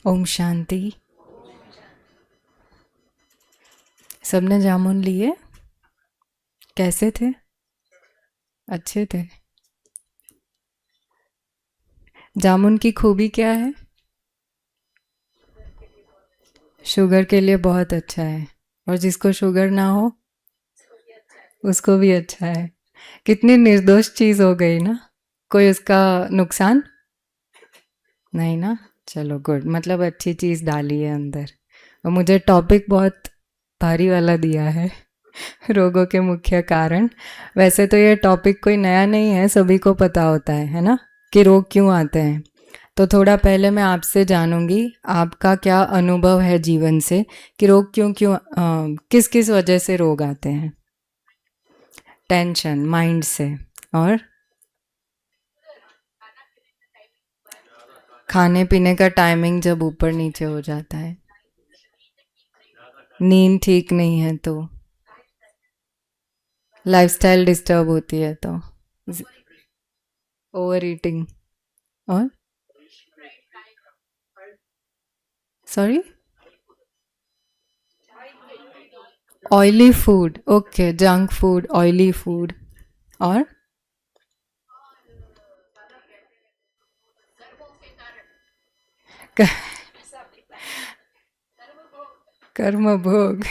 ओम शांति। सबने जामुन लिए? कैसे थे? अच्छे थे। जामुन की खूबी क्या है? शुगर के लिए बहुत अच्छा है, और जिसको शुगर ना हो उसको भी अच्छा है। कितनी निर्दोष चीज़ हो गई ना। कोई उसका नुकसान नहीं ना। चलो गुड, मतलब अच्छी चीज़ डाली है अंदर। और मुझे टॉपिक बहुत भारी वाला दिया है। रोगों के मुख्य कारण। वैसे तो ये टॉपिक कोई नया नहीं है, सभी को पता होता है ना, कि रोग क्यों आते हैं। तो थोड़ा पहले मैं आपसे जानूंगी, आपका क्या अनुभव है जीवन से, कि रोग क्यों क्यों किस किस वजह से रोग आते हैं। टेंशन, माइंड से। और खाने पीने का टाइमिंग जब ऊपर नीचे हो जाता है, नींद ठीक नहीं है तो, लाइफस्टाइल डिस्टर्ब होती है तो, ओवर ईटिंग। और sorry, oily food, okay, junk food, oily food. और कर्म भोग,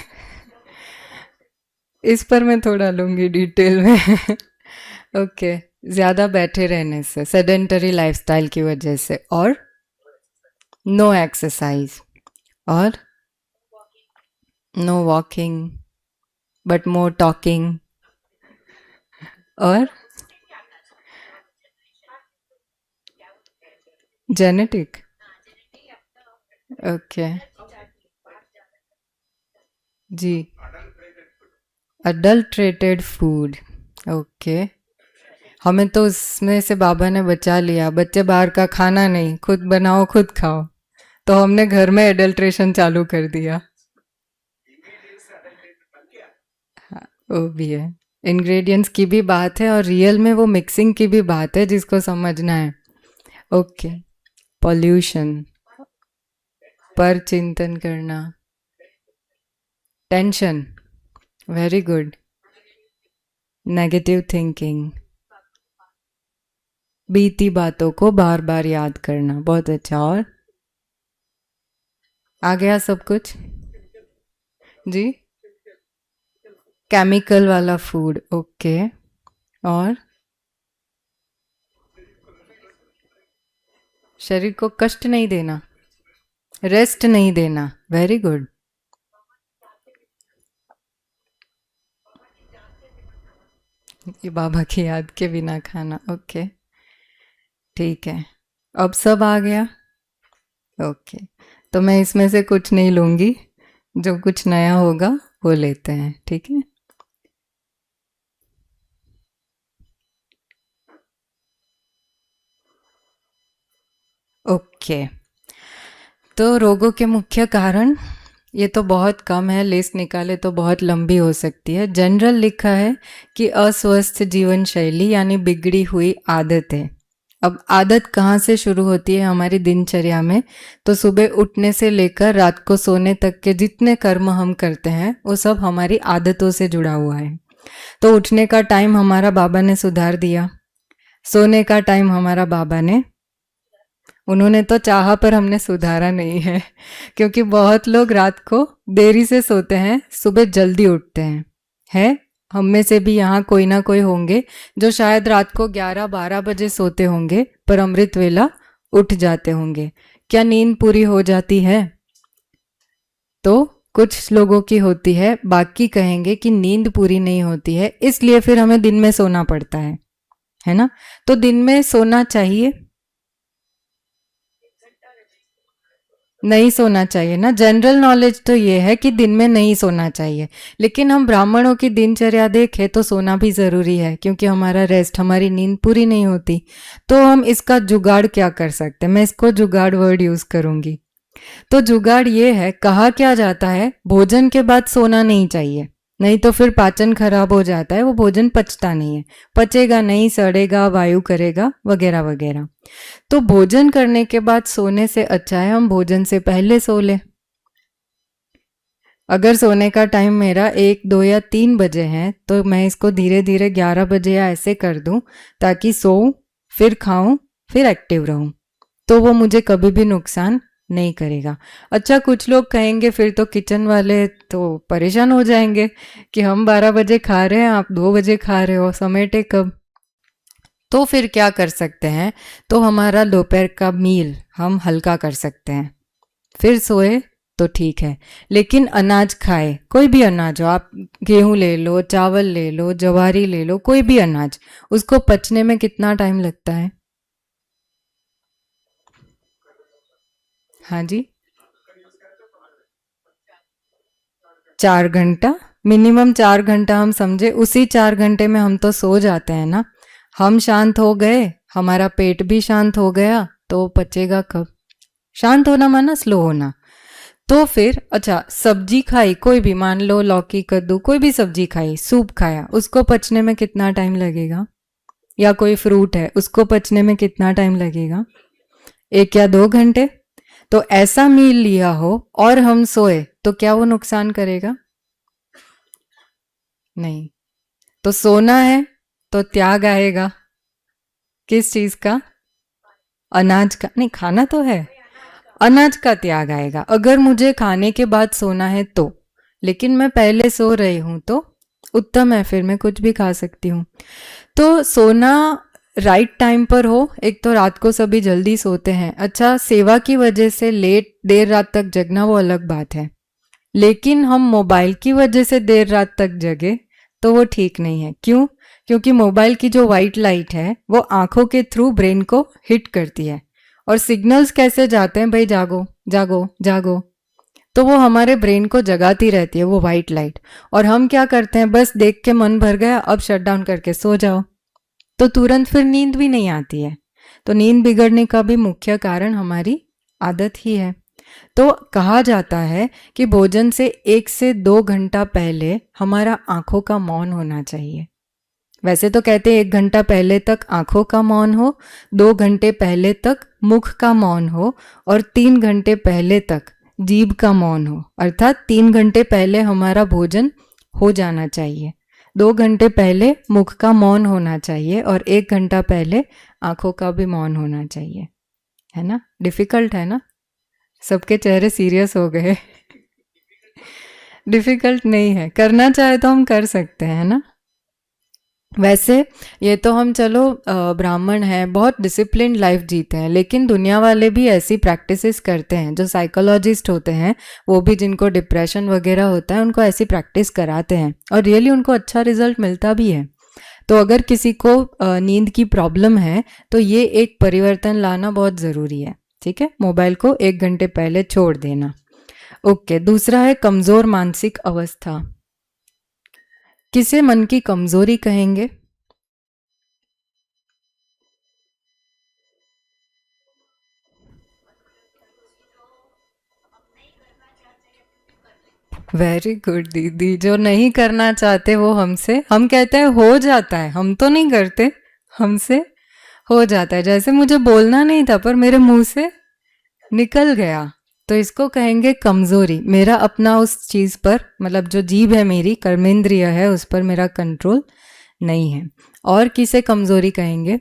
इस पर मैं थोड़ा लूँगी डिटेल में। ओके, ज़्यादा बैठे रहने से, सेडेंटरी लाइफस्टाइल की वजह से, और नो एक्सरसाइज, और no walking but more talking, और जेनेटिक। ओके जी, अडल्ट्रेटेड फूड। ओके, हमें तो उसमें से बाबा ने बचा लिया, बच्चे बाहर का खाना नहीं, खुद बनाओ खुद खाओ। तो हमने घर में एडल्ट्रेशन चालू कर दिया। हाँ, वो भी है। इंग्रेडिएंट्स की भी बात है, और रियल में वो मिक्सिंग की भी बात है, जिसको समझना है। ओके, पॉल्यूशन पर चिंतन करना, tension, very good, negative thinking, बीती बातों को बार बार याद करना, बहुत अच्छा। और आ गया सब कुछ जी। केमिकल वाला फूड, ओके। और शरीर को कष्ट नहीं देना, रेस्ट नहीं देना, वेरी गुड। ये बाबा की याद के बिना खाना, ओके, ठीक है। अब सब आ गया। ओके, तो मैं इसमें से कुछ नहीं लूँगी, जो कुछ नया होगा वो लेते हैं, ठीक है। ओके, तो रोगों के मुख्य कारण, ये तो बहुत कम है, लिस्ट निकाले तो बहुत लंबी हो सकती है। जनरल लिखा है कि अस्वस्थ जीवन शैली, यानी बिगड़ी हुई आदतें। अब आदत कहाँ से शुरू होती है हमारी दिनचर्या में? तो सुबह उठने से लेकर रात को सोने तक के जितने कर्म हम करते हैं, वो सब हमारी आदतों से जुड़ा हुआ है। तो उठने का टाइम हमारा बाबा ने सुधार दिया, सोने का टाइम हमारा बाबा ने, उन्होंने तो चाहा पर हमने सुधारा नहीं है। क्योंकि बहुत लोग रात को देरी से सोते हैं, सुबह जल्दी उठते हैं। है, हम में से भी यहाँ कोई ना कोई होंगे जो शायद रात को 11-12 बजे सोते होंगे, पर अमृत वेला उठ जाते होंगे। क्या नींद पूरी हो जाती है? तो कुछ लोगों की होती है, बाकी कहेंगे कि नींद पूरी नहीं होती है, इसलिए फिर हमें दिन में सोना पड़ता है ना। तो दिन में सोना चाहिए, नहीं सोना चाहिए ना। जनरल नॉलेज तो ये है कि दिन में नहीं सोना चाहिए, लेकिन हम ब्राह्मणों की दिनचर्या देखें तो सोना भी ज़रूरी है, क्योंकि हमारा रेस्ट, हमारी नींद पूरी नहीं होती। तो हम इसका जुगाड़ क्या कर सकते हैं? मैं इसको जुगाड़ वर्ड यूज़ करूँगी। तो जुगाड़ ये है, कहा क्या जाता है, भोजन के बाद सोना नहीं चाहिए। नहीं तो फिर पाचन खराब हो जाता है, वो भोजन पचता नहीं है, पचेगा नहीं, सड़ेगा, वायु करेगा, वगैरह वगैरह। तो भोजन करने के बाद सोने से अच्छा है हम भोजन से पहले सो ले। अगर सोने का टाइम मेरा 1, 2 या 3 बजे है तो मैं इसको धीरे धीरे 11 बजे या ऐसे कर दूं ताकि सोऊं, फिर खाऊं, फिर एक्टिव रहूं, तो वो मुझे कभी भी नुकसान नहीं करेगा। अच्छा, कुछ लोग कहेंगे फिर तो किचन वाले तो परेशान हो जाएंगे कि हम 12 बजे खा रहे हैं, आप 2 बजे खा रहे हो, समेटे कब? तो फिर क्या कर सकते हैं, तो हमारा दोपहर का मील हम हल्का कर सकते हैं, फिर सोए तो ठीक है। लेकिन अनाज खाए, कोई भी अनाज हो, आप गेहूं ले लो, चावल ले लो, ज्वारी ले लो, कोई भी अनाज, उसको पचने में कितना टाइम लगता है? हाँ जी, 4 घंटा, मिनिमम 4 घंटा हम समझे। उसी 4 घंटे में हम तो सो जाते हैं ना, हम शांत हो गए, हमारा पेट भी शांत हो गया, तो पचेगा कब? शांत होना माना स्लो होना। तो फिर अच्छा, सब्जी खाई कोई भी, मान लो लौकी, कद्दू, कोई भी सब्जी खाई, सूप खाया, उसको पचने में कितना टाइम लगेगा? या कोई फ्रूट है, उसको पचने में कितना टाइम लगेगा? 1 या 2 घंटे। तो ऐसा मील लिया हो और हम सोए तो क्या वो नुकसान करेगा? नहीं। तो सोना है तो त्याग आएगा, किस चीज का? अनाज का नहीं, खाना तो है, अनाज का त्याग आएगा अगर मुझे खाने के बाद सोना है तो। लेकिन मैं पहले सो रही हूं तो उत्तम है, फिर मैं कुछ भी खा सकती हूँ। तो सोना राइट टाइम पर हो। एक तो रात को सभी जल्दी सोते हैं, अच्छा सेवा की वजह से लेट देर रात तक जगना वो अलग बात है, लेकिन हम मोबाइल की वजह से देर रात तक जगे तो वो ठीक नहीं है। क्यों? क्योंकि मोबाइल की जो वाइट लाइट है वो आंखों के थ्रू ब्रेन को हिट करती है, और सिग्नल्स कैसे जाते हैं भाई, जागो जागो जागो, तो वो हमारे ब्रेन को जगाती रहती है वो वाइट लाइट। और हम क्या करते हैं, बस देख के मन भर गया, अब शट डाउन करके सो जाओ, तो तुरंत फिर नींद भी नहीं आती है। तो नींद बिगड़ने का भी मुख्य कारण हमारी आदत ही है। तो कहा जाता है कि भोजन से 1 से 2 घंटा पहले हमारा आंखों का मौन होना चाहिए। वैसे तो कहते हैं 1 घंटा पहले तक आंखों का मौन हो, 2 घंटे पहले तक मुख का मौन हो, और 3 घंटे पहले तक जीभ का मौन हो। अर्थात 3 घंटे पहले हमारा भोजन हो जाना चाहिए, 2 घंटे पहले मुख का मौन होना चाहिए, और 1 घंटा पहले आंखों का भी मौन होना चाहिए। है ना? डिफिकल्ट है ना? सबके चेहरे सीरियस हो गए। डिफिकल्ट नहीं है, करना चाहे तो हम कर सकते हैं ना। वैसे ये तो हम चलो ब्राह्मण हैं, बहुत डिसिप्लिन लाइफ जीते हैं, लेकिन दुनिया वाले भी ऐसी प्रैक्टिसेस करते हैं। जो साइकोलॉजिस्ट होते हैं वो भी, जिनको डिप्रेशन वगैरह होता है, उनको ऐसी प्रैक्टिस कराते हैं और रियली उनको अच्छा रिजल्ट मिलता भी है। तो अगर किसी को नींद की प्रॉब्लम है तो ये एक परिवर्तन लाना बहुत ज़रूरी है। ठीक है, मोबाइल को 1 घंटे पहले छोड़ देना। ओके, दूसरा है कमज़ोर मानसिक अवस्था। किसे मन की कमज़ोरी कहेंगे? वेरी गुड दीदी, जो नहीं करना चाहते वो हमसे, हम कहते हैं हो जाता है, हम तो नहीं करते, हमसे हो जाता है। जैसे मुझे बोलना नहीं था पर मेरे मुंह से निकल गया, तो इसको कहेंगे कमजोरी। मेरा अपना उस चीज पर, मतलब जो जीभ है मेरी, कर्मेंद्रिय है, उस पर मेरा कंट्रोल नहीं है। और किसे कमजोरी कहेंगे?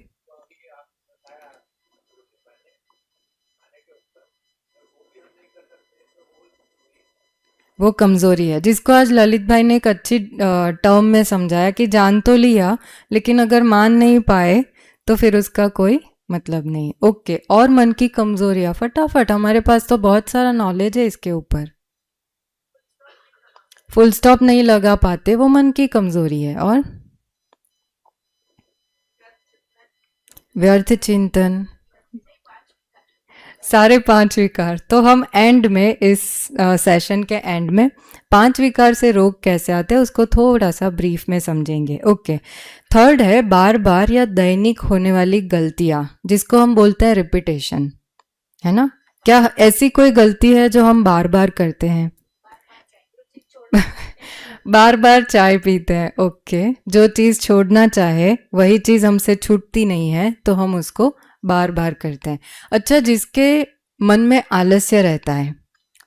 वो कमजोरी है, जिसको आज ललित भाई ने एक अच्छी टर्म में समझाया कि जान तो लिया लेकिन अगर मान नहीं पाए तो फिर उसका कोई मतलब नहीं। ओके, और मन की कमजोरियां फटाफट, हमारे पास तो बहुत सारा नॉलेज है इसके ऊपर। फुल स्टॉप नहीं लगा पाते, वो मन की कमजोरी है। और व्यर्थ चिंतन, सारे 5 विकार। तो हम एंड में, इस सेशन के एंड में 5 विकार से रोग कैसे आते हैं उसको थोड़ा सा ब्रीफ में समझेंगे। ओके, थर्ड है बार बार या दैनिक होने वाली गलतियां, जिसको हम बोलते हैं रिपीटेशन। है ना? क्या ऐसी कोई गलती है जो हम बार बार करते हैं? बार बार चाय पीते हैं, ओके। जो चीज़ छोड़ना चाहे वही चीज़ हमसे छूटती नहीं है, तो हम उसको बार बार करते हैं। अच्छा, जिसके मन में आलस्य रहता है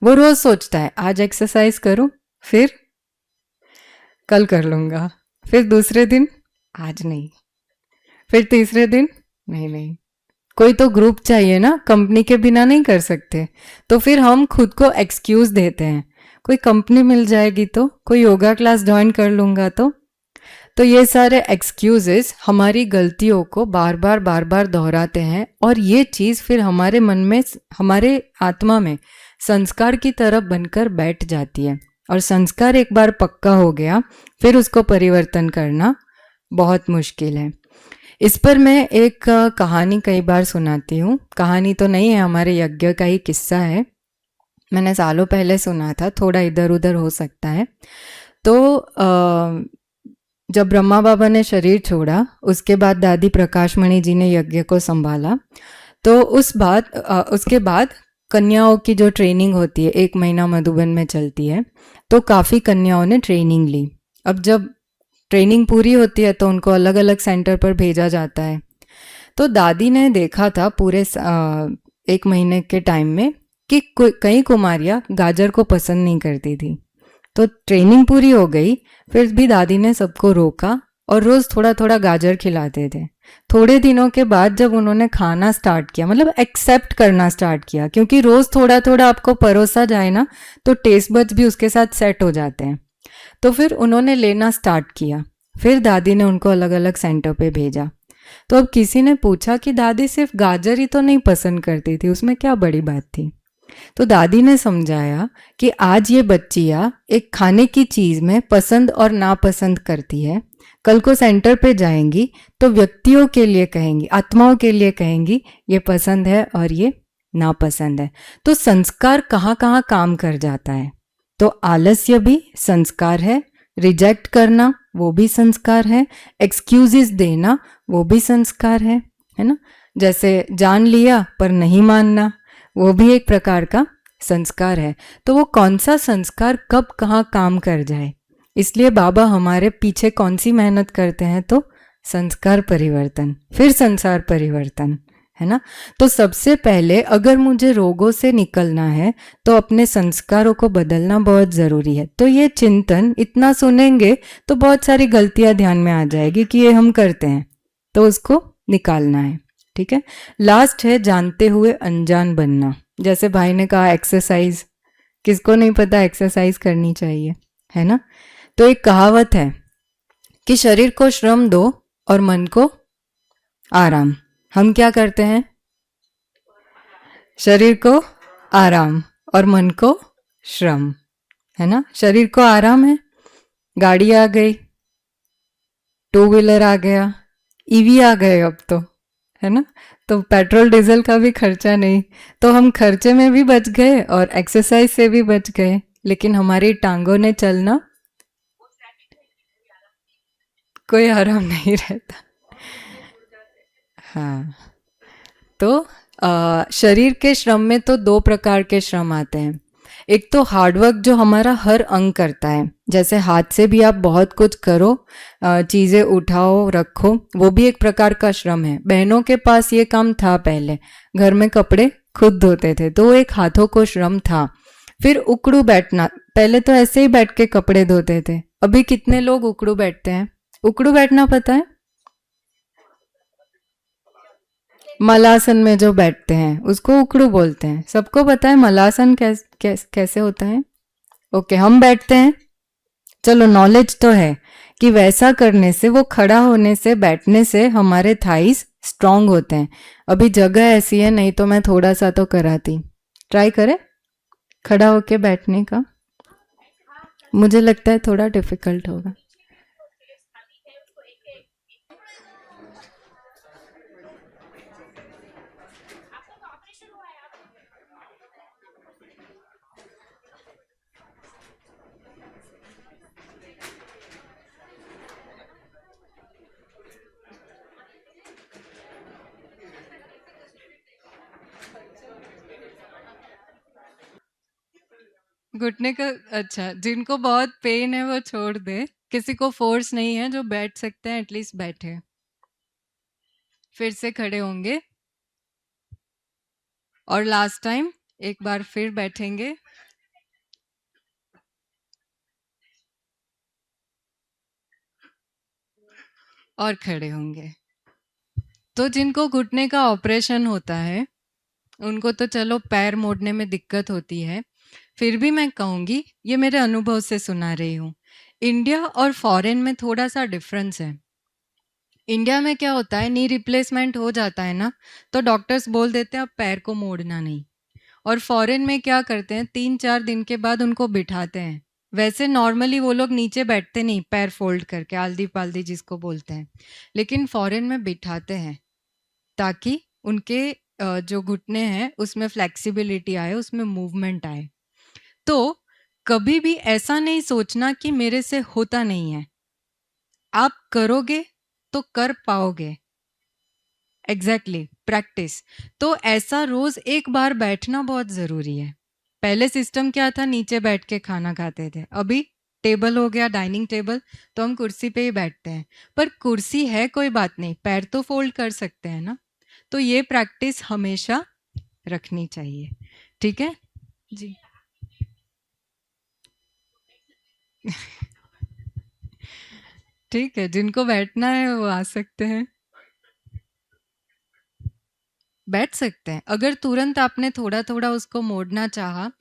वो रोज सोचता है आज एक्सरसाइज करूं, फिर कल कर लूंगा, फिर दूसरे दिन आज नहीं, फिर तीसरे दिन नहीं नहीं। कोई तो ग्रुप चाहिए ना, कंपनी के बिना नहीं कर सकते, तो फिर हम खुद को एक्सक्यूज देते हैं, कोई कंपनी मिल जाएगी तो, कोई योगा क्लास ज्वाइन कर लूंगा तो ये सारे एक्सक्यूजेस हमारी गलतियों को बार बार दोहराते हैं, और ये चीज़ फिर हमारे मन में, हमारे आत्मा में संस्कार की तरह बनकर बैठ जाती है। और संस्कार एक बार पक्का हो गया, फिर उसको परिवर्तन करना बहुत मुश्किल है। इस पर मैं एक कहानी कई बार सुनाती हूँ। कहानी तो नहीं है, हमारे यज्ञ का ही किस्सा है। मैंने सालों पहले सुना था, थोड़ा इधर उधर हो सकता है। तो जब ब्रह्मा बाबा ने शरीर छोड़ा, उसके बाद दादी प्रकाशमणि जी ने यज्ञ को संभाला। तो उसके बाद कन्याओं की जो ट्रेनिंग होती है, 1 महीना मधुबन में चलती है, तो काफ़ी कन्याओं ने ट्रेनिंग ली। अब जब ट्रेनिंग पूरी होती है तो उनको अलग अलग सेंटर पर भेजा जाता है। तो दादी ने देखा था पूरे 1 महीने के टाइम में कि कई कुमारियाँ गाजर को पसंद नहीं करती थी। तो ट्रेनिंग पूरी हो गई, फिर भी दादी ने सबको रोका और रोज़ थोड़ा थोड़ा गाजर खिलाते थे। थोड़े दिनों के बाद जब उन्होंने खाना स्टार्ट किया, मतलब एक्सेप्ट करना स्टार्ट किया, क्योंकि रोज़ थोड़ा थोड़ा आपको परोसा जाए ना, तो टेस्ट बड्स भी उसके साथ सेट हो जाते हैं। तो फिर उन्होंने लेना स्टार्ट किया। फिर दादी ने उनको अलग अलग सेंटर पे भेजा। तो अब किसी ने पूछा कि दादी सिर्फ गाजर ही तो नहीं पसंद करती थी, उसमें क्या बड़ी बात थी। तो दादी ने समझाया कि आज ये बच्चियाँ एक खाने की चीज़ में पसंद और नापसंद करती है, कल को सेंटर पे जाएंगी तो व्यक्तियों के लिए कहेंगी, आत्माओं के लिए कहेंगी ये पसंद है और ये नापसंद है। तो संस्कार कहाँ कहाँ काम कर जाता है। तो आलस्य भी संस्कार है, रिजेक्ट करना वो भी संस्कार है, एक्सक्यूजेस देना वो भी संस्कार है ना। जैसे जान लिया पर नहीं मानना, वो भी एक प्रकार का संस्कार है। तो वो कौन सा संस्कार कब कहाँ काम कर जाए, इसलिए बाबा हमारे पीछे कौन सी मेहनत करते हैं, तो संस्कार परिवर्तन, फिर संसार परिवर्तन, है ना। तो सबसे पहले अगर मुझे रोगों से निकलना है तो अपने संस्कारों को बदलना बहुत ज़रूरी है। तो ये चिंतन इतना सुनेंगे तो बहुत सारी गलतियां ध्यान में आ जाएगी कि ये हम करते हैं, तो उसको निकालना है। ठीक है। लास्ट है जानते हुए अनजान बनना। जैसे भाई ने कहा एक्सरसाइज, किसको नहीं पता एक्सरसाइज करनी चाहिए, है ना। तो एक कहावत है कि शरीर को श्रम दो और मन को आराम। हम क्या करते हैं, शरीर को आराम और मन को श्रम, है ना। शरीर को आराम है, गाड़ी आ गई, टू व्हीलर आ गया, ईवी आ गए अब तो, है ना। तो पेट्रोल डीजल का भी खर्चा नहीं, तो हम खर्चे में भी बच गए और एक्सरसाइज से भी बच गए। लेकिन हमारी टांगों ने चलना, कोई आराम नहीं रहता। हाँ। तो शरीर के श्रम में तो 2 प्रकार के श्रम आते हैं। एक तो हार्डवर्क जो हमारा हर अंग करता है, जैसे हाथ से भी आप बहुत कुछ करो, चीज़ें उठाओ रखो, वो भी एक प्रकार का श्रम है। बहनों के पास ये काम था पहले, घर में कपड़े खुद धोते थे, तो वो एक हाथों को श्रम था। फिर उकड़ू बैठना, पहले तो ऐसे ही बैठ के कपड़े धोते थे, अभी कितने लोग उकड़ू बैठते हैं। उकड़ू बैठना पता है, मलासन में जो बैठते हैं उसको उकड़ू बोलते हैं। सबको पता है मलासन कैसे होता है। ओके, हम बैठते हैं, चलो नॉलेज तो है कि वैसा करने से, वो खड़ा होने से, बैठने से हमारे थाइस स्ट्रांग होते हैं। अभी जगह ऐसी है, नहीं तो मैं थोड़ा सा तो कराती। ट्राई करें खड़ा होके बैठने का, मुझे लगता है थोड़ा डिफिकल्ट होगा। घुटने का अच्छा, जिनको बहुत पेन है वो छोड़ दे। किसी को फोर्स नहीं है, जो बैठ सकते हैं एटलीस्ट बैठे। फिर से खड़े होंगे और लास्ट टाइम एक बार फिर बैठेंगे और खड़े होंगे। तो जिनको घुटने का ऑपरेशन होता है, उनको तो चलो पैर मोड़ने में दिक्कत होती है। फिर भी मैं कहूँगी, ये मेरे अनुभव से सुना रही हूँ, इंडिया और फॉरेन में थोड़ा-सा डिफरेंस है। इंडिया में क्या होता है, नी रिप्लेसमेंट हो जाता है ना, तो डॉक्टर्स बोल देते हैं अब पैर को मोड़ना नहीं। और फॉरेन में क्या करते हैं, 3-4 दिन के बाद उनको बिठाते हैं। वैसे नॉर्मली वो लोग नीचे बैठते नहीं, पैर फोल्ड करके, आल्दी-पाल्दी जिसको बोलते हैं। लेकिन फॉरेन में बिठाते हैं, ताकि उनके जो घुटने हैं, उसमें फ्लेक्सिबिलिटी आए, उसमें मूवमेंट आए। तो कभी भी ऐसा नहीं सोचना कि मेरे से होता नहीं है। आप करोगे, तो कर पाओगे। Exactly practice. तो ऐसा रोज एक बार बैठना बहुत ज़रूरी है। पहले सिस्टम क्या था, नीचे बैठ के खाना खाते थे। अभी टेबल हो गया, डाइनिंग टेबल, तो हम कुर्सी पे ही बैठते हैं। पर कुर्सी है कोई बात नहीं, पैर तो फोल्ड कर सकते हैं ना। तो ये प्रैक्टिस हमेशा रखनी चाहिए। ठीक है जी। ठीक है, जिनको बैठना है वो आ सकते हैं, बैठ सकते हैं। अगर तुरंत आपने थोड़ा-थोड़ा उसको मोड़ना चाहा,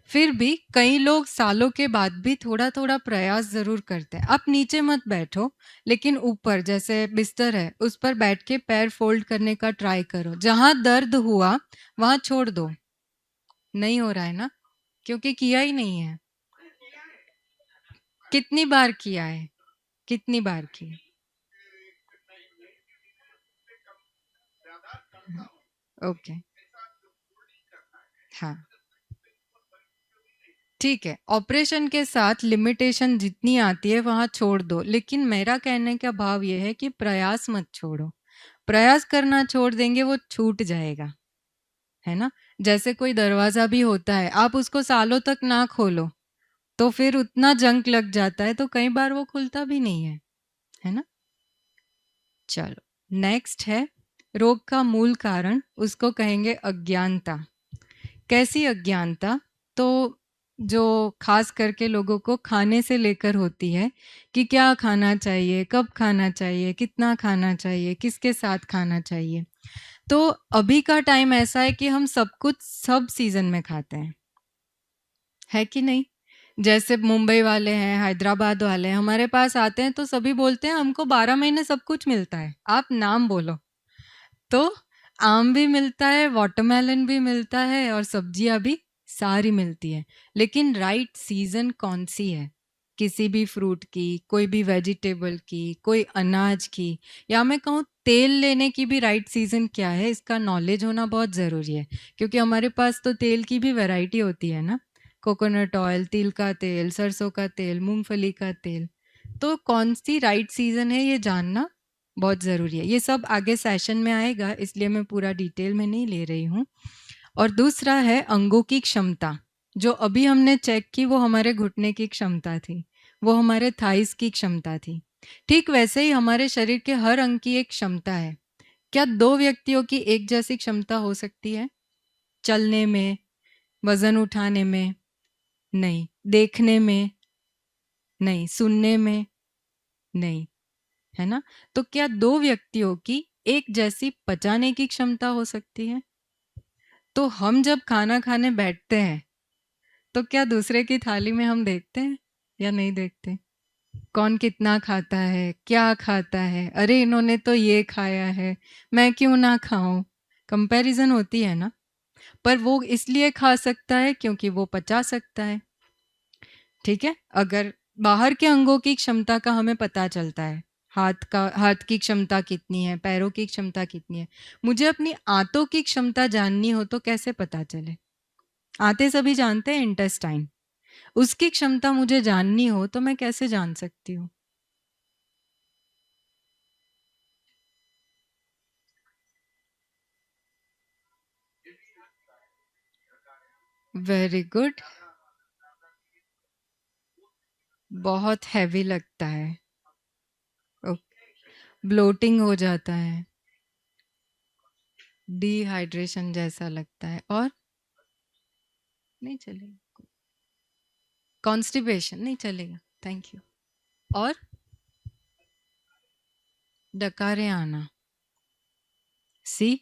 फिर भी कई लोग सालों के बाद भी थोड़ा-थोड़ा प्रयास ज़रूर करते हैं। आप नीचे मत बैठो, लेकिन ऊपर जैसे बिस्तर है, उस पर बैठ के पैर फ़ोल्ड करने का ट्राई करो। जहाँ दर्द हुआ, वहाँ छोड़ दो। नहीं हो रहा है ना? क्योंकि किया ही नहीं है। कितनी बार किया है? कितनी बार किया? ओके, हाँ। ठीक है, ऑपरेशन के साथ लिमिटेशन जितनी आती है वहाँ छोड़ दो, लेकिन मेरा कहने का भाव ये है कि प्रयास मत छोड़ो। प्रयास करना छोड़ देंगे वो छूट जाएगा, है ना? जैसे कोई दरवाज़ा भी होता है, आप उसको सालों तक ना खोलो, तो फिर उतना जंग लग जाता है, तो कई बार वो खुलता भी नहीं है ना? चलो, नेक्स्ट है रोग का मूल कारण, उसको कहेंगे अज्ञानता। कैसी अज्ञानता? तो जो खास करके लोगों को खाने से लेकर होती है कि क्या खाना चाहिए, कब खाना चाहिए, कितना खाना चाहिए, किसके साथ खाना चाहिए। तो अभी का टाइम ऐसा है कि हम सब कुछ सब सीज़न में खाते हैं, है कि नहीं? जैसे मुंबई वाले हैं, हैदराबाद वाले हैं, हमारे पास आते हैं तो सभी बोलते हैं हमको 12 महीने सब कुछ मिलता है। आप नाम बोलो। तो आम भी मिलता है, वाटरमेलन भी मिलता है और सब्जियां भी सारी मिलती है। लेकिन राइट सीजन कौन सी है? किसी भी फ्रूट की, कोई भी वेजिटेबल की, कोई अनाज की, या मैं कहूँ तेल लेने की भी राइट सीजन क्या है, इसका नॉलेज होना बहुत ज़रूरी है। क्योंकि हमारे पास तो तेल की भी वैरायटी होती है ना, कोकोनट ऑयल, तिल का तेल, सरसों का तेल, मूंगफली का तेल। तो कौन सी राइट सीजन है ये जानना बहुत ज़रूरी है। ये सब आगे सेशन में आएगा, इसलिए मैं पूरा डिटेल में नहीं ले रही हूँ। और दूसरा है अंगों की क्षमता। जो अभी हमने चेक की वो हमारे घुटने की क्षमता थी, वो हमारे थाइस की क्षमता थी। ठीक वैसे ही हमारे शरीर के हर अंग की एक क्षमता है। क्या दो व्यक्तियों की एक जैसी क्षमता हो सकती है? चलने में, वजन उठाने में? नहीं। देखने में? नहीं। सुनने में? नहीं। है ना? तो क्या दो व्यक्तियों की एक जैसी पचाने की क्षमता हो सकती है? तो हम जब खाना खाने बैठते हैं, तो क्या दूसरे की थाली में हम देखते हैं या नहीं देखते? कौन कितना खाता है, क्या खाता है, अरे इन्होंने तो ये खाया है, मैं क्यों ना खाऊं? कंपैरिजन होती है ना? पर वो इसलिए खा सकता है क्योंकि वो पचा सकता है। ठीक है? अगर बाहर के अंगों की क्षमता का हमें पता चलता है, हाथ की क्षमता कितनी है, पैरों की क्षमता कितनी है। मुझे अपनी आंतों की क्षमता जाननी हो तो कैसे पता चले? आंतें सभी जानते हैं, इंटेस्टाइन। उसकी क्षमता मुझे जाननी हो तो मैं कैसे जान सकती हूँ? Very good. बहुत हैवी लगता है, ब्लोटिंग हो जाता है, डिहाइड्रेशन जैसा लगता है, और नहीं चलेगा, कॉन्स्टिपेशन नहीं चलेगा, थैंक यू। और डकारे आना, सी,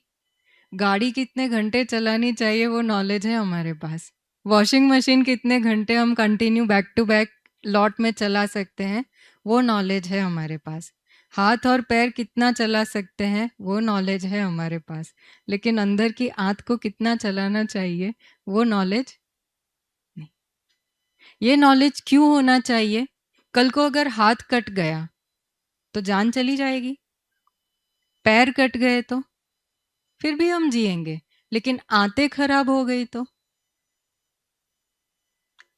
गाड़ी कितने घंटे चलानी चाहिए वो नॉलेज है हमारे पास। वॉशिंग मशीन कितने घंटे हम कंटिन्यू बैक टू बैक लॉट में चला सकते हैं वो नॉलेज है हमारे पास। हाथ और पैर कितना चला सकते हैं वो नॉलेज है हमारे पास, लेकिन अंदर की आंत को कितना चलाना चाहिए वो नॉलेज नहीं। ये नॉलेज क्यों होना चाहिए? कल को अगर हाथ कट गया तो जान चली जाएगी, पैर कट गए तो फिर भी हम जिएंगे, लेकिन आंतें खराब हो गई तो,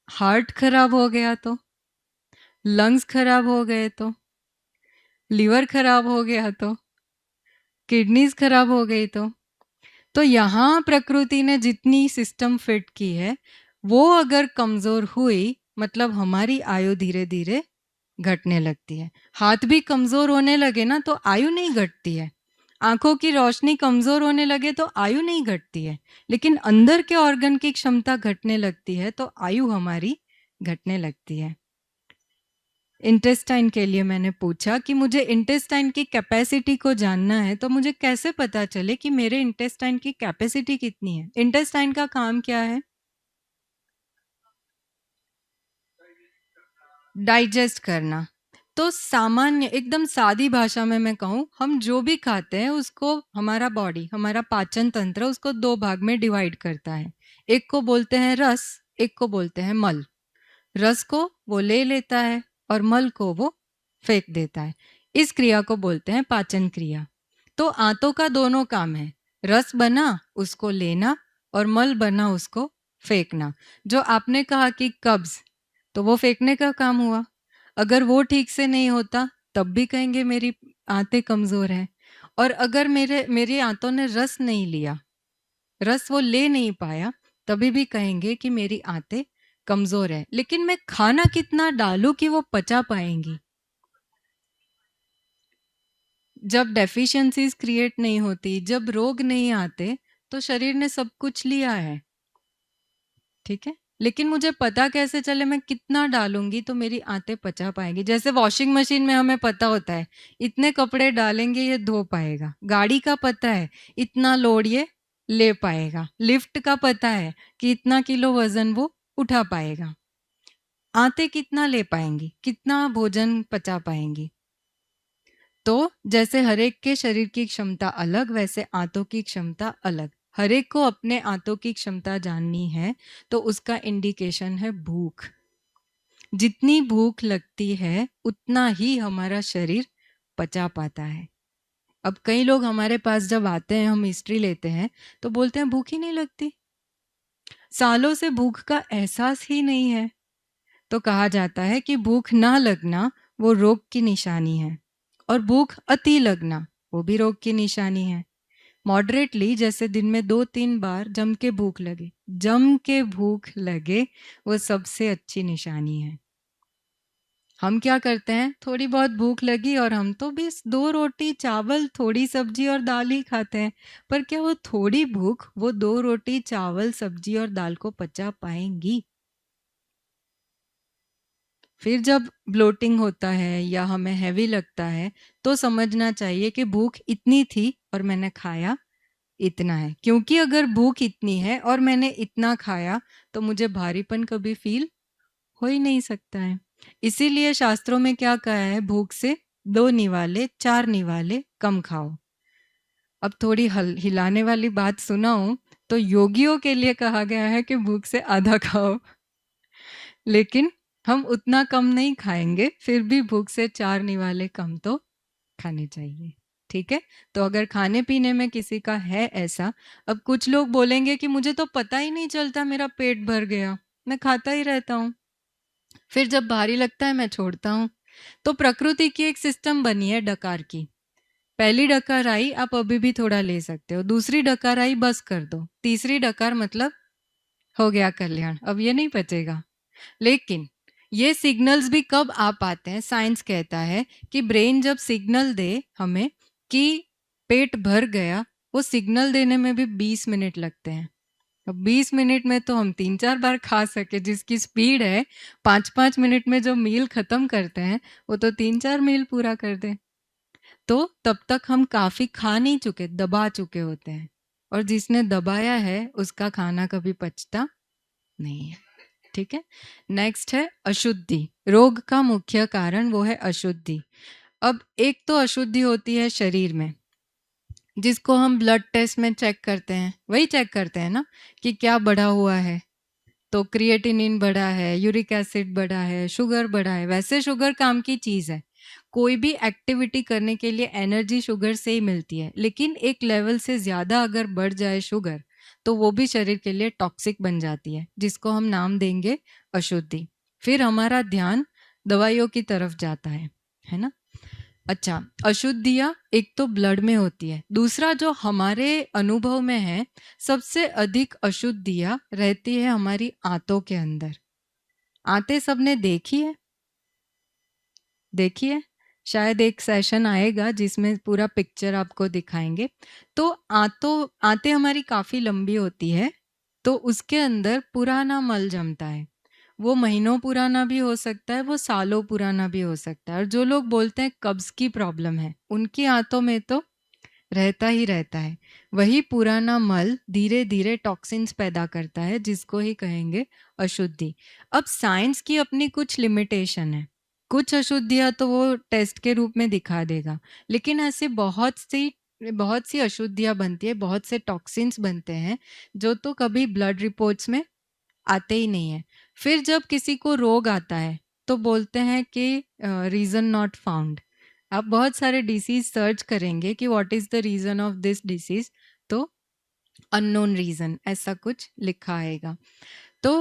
हार्ट खराब हो गया तो, लंग्स खराब हो गए लिवर खराब हो गया तो, किडनीज खराब हो गई तो यहाँ प्रकृति ने जितनी सिस्टम फिट की है वो अगर कमजोर हुई मतलब हमारी आयु धीरे धीरे घटने लगती है। हाथ भी कमजोर होने लगे ना तो आयु नहीं घटती है, आंखों की रोशनी कमजोर होने लगे तो आयु नहीं घटती है, लेकिन अंदर के ऑर्गन की क्षमता घटने लगती है तो आयु हमारी घटने लगती है। इंटेस्टाइन के लिए मैंने पूछा कि मुझे इंटेस्टाइन की कैपेसिटी को जानना है, तो मुझे कैसे पता चले कि मेरे इंटेस्टाइन की कैपेसिटी कितनी है? इंटेस्टाइन का काम क्या है? डाइजेस्ट करना। तो सामान्य एकदम सादी भाषा में मैं कहूँ, हम जो भी खाते हैं उसको हमारा बॉडी, हमारा पाचन तंत्र उसको दो भाग में डिवाइड करता है। एक को बोलते हैं रस, एक को बोलते हैं मल। रस को वो ले लेता है और मल को वो फेंक देता है। इस क्रिया को बोलते हैं पाचन क्रिया। तो आंतों का दोनों काम है, रस बना उसको लेना और मल बना उसको फेंकना। जो आपने कहा कि कब्ज, तो वो फेंकने का काम हुआ। अगर वो ठीक से नहीं होता तब भी कहेंगे मेरी आंतें कमजोर है। और अगर मेरी आंतों ने रस नहीं लिया, रस वो ले नहीं पाया, तभी भी कहेंगे कि मेरी आंतें कमजोर है। लेकिन मैं खाना कितना डालूं कि वो पचा पाएंगी? जब डेफिशिएंसीज क्रिएट नहीं होती, जब रोग नहीं आते, तो शरीर ने सब कुछ लिया है, ठीक है। लेकिन मुझे पता कैसे चले मैं कितना डालूंगी तो मेरी आंतें पचा पाएंगी? जैसे वॉशिंग मशीन में हमें पता होता है इतने कपड़े डालेंगे ये धो पाएगा, गाड़ी का पता है इतना लोड ये ले पाएगा, लिफ्ट का पता है कि इतना किलो वजन वो उठा पाएगा। आंतें कितना ले पाएंगी, कितना भोजन पचा पाएंगी? तो जैसे हर एक के शरीर की क्षमता अलग, वैसे आंतों की क्षमता अलग। हर एक को अपने आंतों की क्षमता जाननी है तो उसका इंडिकेशन है भूख। जितनी भूख लगती है उतना ही हमारा शरीर पचा पाता है। अब कई लोग हमारे पास जब आते हैं, हम हिस्ट्री लेते हैं तो बोलते हैं भूख ही नहीं लगती, सालों से भूख का एहसास ही नहीं है। तो कहा जाता है कि भूख ना लगना वो रोग की निशानी है, और भूख अति लगना वो भी रोग की निशानी है। मॉडरेटली, जैसे दिन में 2-3 बार जम के भूख लगे, जम के भूख लगे, वो सबसे अच्छी निशानी है। हम क्या करते हैं, थोड़ी बहुत भूख लगी और हम तो भी 2 रोटी चावल थोड़ी सब्जी और दाल ही खाते हैं, पर क्या वो थोड़ी भूख वो 2 रोटी चावल सब्जी और दाल को पचा पाएंगी? फिर जब ब्लोटिंग होता है या हमें हैवी लगता है तो समझना चाहिए कि भूख इतनी थी और मैंने खाया इतना है, क्योंकि अगर भूख इतनी है और मैंने इतना खाया तो मुझे भारीपन कभी फील हो ही नहीं सकता है। इसीलिए शास्त्रों में क्या कहा है, भूख से 2 निवाले 4 निवाले कम खाओ। अब थोड़ी हिलाने वाली बात सुनाऊं तो योगियों के लिए कहा गया है कि भूख से आधा खाओ, लेकिन हम उतना कम नहीं खाएंगे, फिर भी भूख से 4 निवाले कम तो खाने चाहिए, ठीक है। तो अगर खाने पीने में किसी का है ऐसा, अब कुछ लोग बोलेंगे कि मुझे तो पता ही नहीं चलता मेरा पेट भर गया, मैं खाता ही रहता हूँ, फिर जब भारी लगता है मैं छोड़ता हूँ। तो प्रकृति की एक सिस्टम बनी है डकार की। पहली डकार आई, आप अभी भी थोड़ा ले सकते हो, दूसरी डकार आई बस कर दो, तीसरी डकार मतलब हो गया कल्याण, अब ये नहीं पचेगा। लेकिन ये सिग्नल्स भी कब आ पाते हैं? साइंस कहता है कि ब्रेन जब सिग्नल दे हमें कि पेट भर गया, वो सिग्नल देने में भी 20 मिनट लगते हैं। अब 20 मिनट में तो हम 3-4 बार खा सके, जिसकी स्पीड है 5-5 मिनट में जो मील खत्म करते हैं, वो तो 3-4 मील पूरा कर दें। तो तब तक हम काफ़ी खा नहीं चुके, दबा चुके होते हैं, और जिसने दबाया है उसका खाना कभी पचता नहीं है। ठीक है? नेक्स्ट है अशुद्धि। रोग का मुख्य कारण वो है अशुद्धि। अब एक तो अशुद्धि होती है शरीर में, जिसको हम ब्लड टेस्ट में चेक करते हैं, वही चेक करते हैं ना कि क्या बढ़ा हुआ है। तो क्रिएटिनिन बढ़ा है, यूरिक एसिड बढ़ा है, शुगर बढ़ा है। वैसे शुगर काम की चीज़ है। कोई भी एक्टिविटी करने के लिए एनर्जी शुगर से ही मिलती है, लेकिन एक लेवल से ज़्यादा अगर बढ़ जाए शुगर, तो वो भी शरीर के लिए टॉक्सिक बन जाती है, जिसको हम नाम देंगे अशुद्धि। फिर हमारा ध्यान दवाइयों की तरफ जाता है ना? अच्छा, अशुद्धियाँ एक तो ब्लड में होती है, दूसरा जो हमारे अनुभव में है, सबसे अधिक अशुद्धियाँ रहती है हमारी आंतों के अंदर। आंतें सबने देखी है? देखी है? शायद एक सेशन आएगा जिसमें पूरा पिक्चर आपको दिखाएंगे। तो आंतें हमारी काफ़ी लंबी होती है, तो उसके अंदर पुराना मल जमता है। वो महीनों पुराना भी हो सकता है, वो सालों पुराना भी हो सकता है। और जो लोग बोलते हैं कब्ज़ की प्रॉब्लम है, उनकी आंतों में तो रहता ही रहता है। वही पुराना मल धीरे-धीरे टॉक्सिन्स पैदा करता है, जिसको ही कहेंगे अशुद्धि। अब साइंस की अपनी कुछ लिमिटेशन है। कुछ अशुद्धियाँ तो वो टेस्ट के रूप में दिखा देगा, लेकिन ऐसे बहुत सी अशुद्धियाँ बनती है, बहुत से टॉक्सिन्स बनते हैं, जो तो कभी ब्लड रिपोर्ट्स में आते ही नहीं है। फिर जब किसी को रोग आता है, तो बोलते हैं कि रीज़न नॉट फाउंड। आप बहुत सारे डिसीज़ सर्च करेंगे कि what is the reason of this disease, तो अननोन रीज़न ऐसा कुछ लिखा आएगा। तो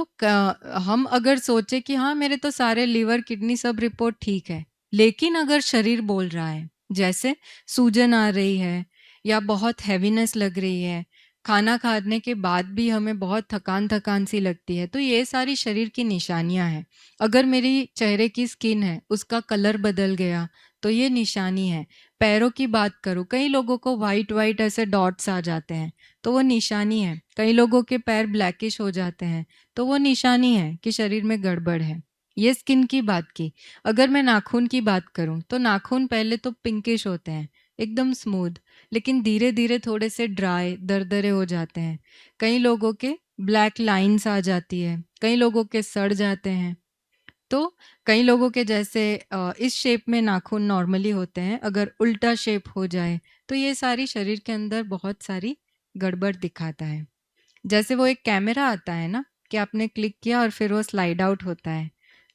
हम अगर सोचे कि हाँ, मेरे तो सारे लिवर, किडनी सब रिपोर्ट ठीक है, लेकिन अगर शरीर बोल रहा है, जैसे सूजन आ रही है या बहुत हैवीनेस लग रही है, खाना खाने के बाद भी हमें बहुत थकान-थकान सी लगती है, तो ये सारी शरीर की निशानियाँ हैं। अगर मेरी चेहरे की स्किन है, उसका कलर बदल गया, तो ये निशानी है। पैरों की बात करूँ, कई लोगों को व्हाइट-व्हाइट ऐसे डॉट्स आ जाते हैं, तो वो निशानी है। कई लोगों के पैर ब्लैकिश हो जाते हैं, तो वो निशानी है कि शरीर में गड़बड़ है। ये स्किन की बात की। अगर मैं नाखून की बात करूँ, तो नाखून पहले तो पिंकिश होते हैं, एकदम स्मूथ, लेकिन धीरे-धीरे थोड़े से ड्राई, दरदरे हो जाते हैं। कई लोगों के ब्लैक लाइन्स आ जाती है, कई लोगों के सड़ जाते हैं। तो कई लोगों के जैसे इस शेप में नाखून नॉर्मली होते हैं, अगर उल्टा शेप हो जाए, तो ये सारी शरीर के अंदर बहुत सारी गड़बड़ दिखाता है। जैसे वो एक कैमरा आता है ना, कि आपने क्लिक किया और फिर वो स्लाइड आउट होता है।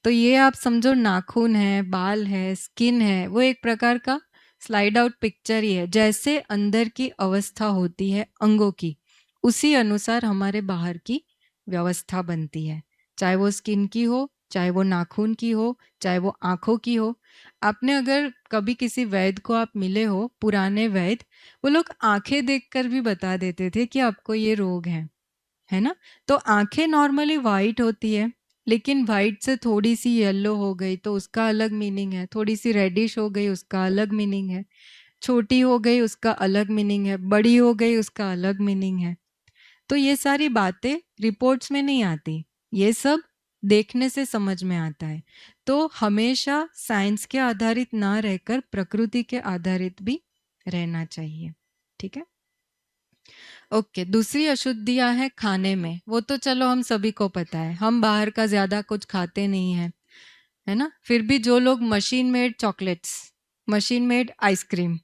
तो ये आप समझो नाखून है, बाल है, स्किन है, वो एक प्रकार का स्लाइड आउट पिक्चर ही है। जैसे अंदर की अवस्था होती है अंगों की, उसी अनुसार हमारे बाहर की व्यवस्था बनती है। चाहे वो स्किन की हो, चाहे वो नाखून की हो, चाहे वो आँखों की हो। आपने अगर कभी किसी वैद्य को आप मिले हो, पुराने वैद्य, वो लोग आँखें देखकर भी बता देते थे कि आपको ये रोग है ना? तो आँखें नॉर्मली वाइट होती है, लेकिन वाइट से थोड़ी-सी येलो हो गई तो उसका अलग मीनिंग है, थोड़ी-सी रेडिश हो गई उसका अलग मीनिंग है, छोटी हो गई उसका अलग मीनिंग है, बड़ी हो गई उसका अलग मीनिंग है। तो ये सारी बातें रिपोर्ट्स में नहीं आती, ये सब देखने से समझ में आता है। तो हमेशा साइंस के आधारित ना रहकर प्रकृति के आधारित भी रहना चाहिए। ठीक है? ओके, दूसरी अशुद्धियाँ हैं खाने में। वो तो चलो हम सभी को पता है, हम बाहर का ज़्यादा कुछ खाते नहीं हैं, है ना? फिर भी जो लोग machine made chocolates, machine made ice cream,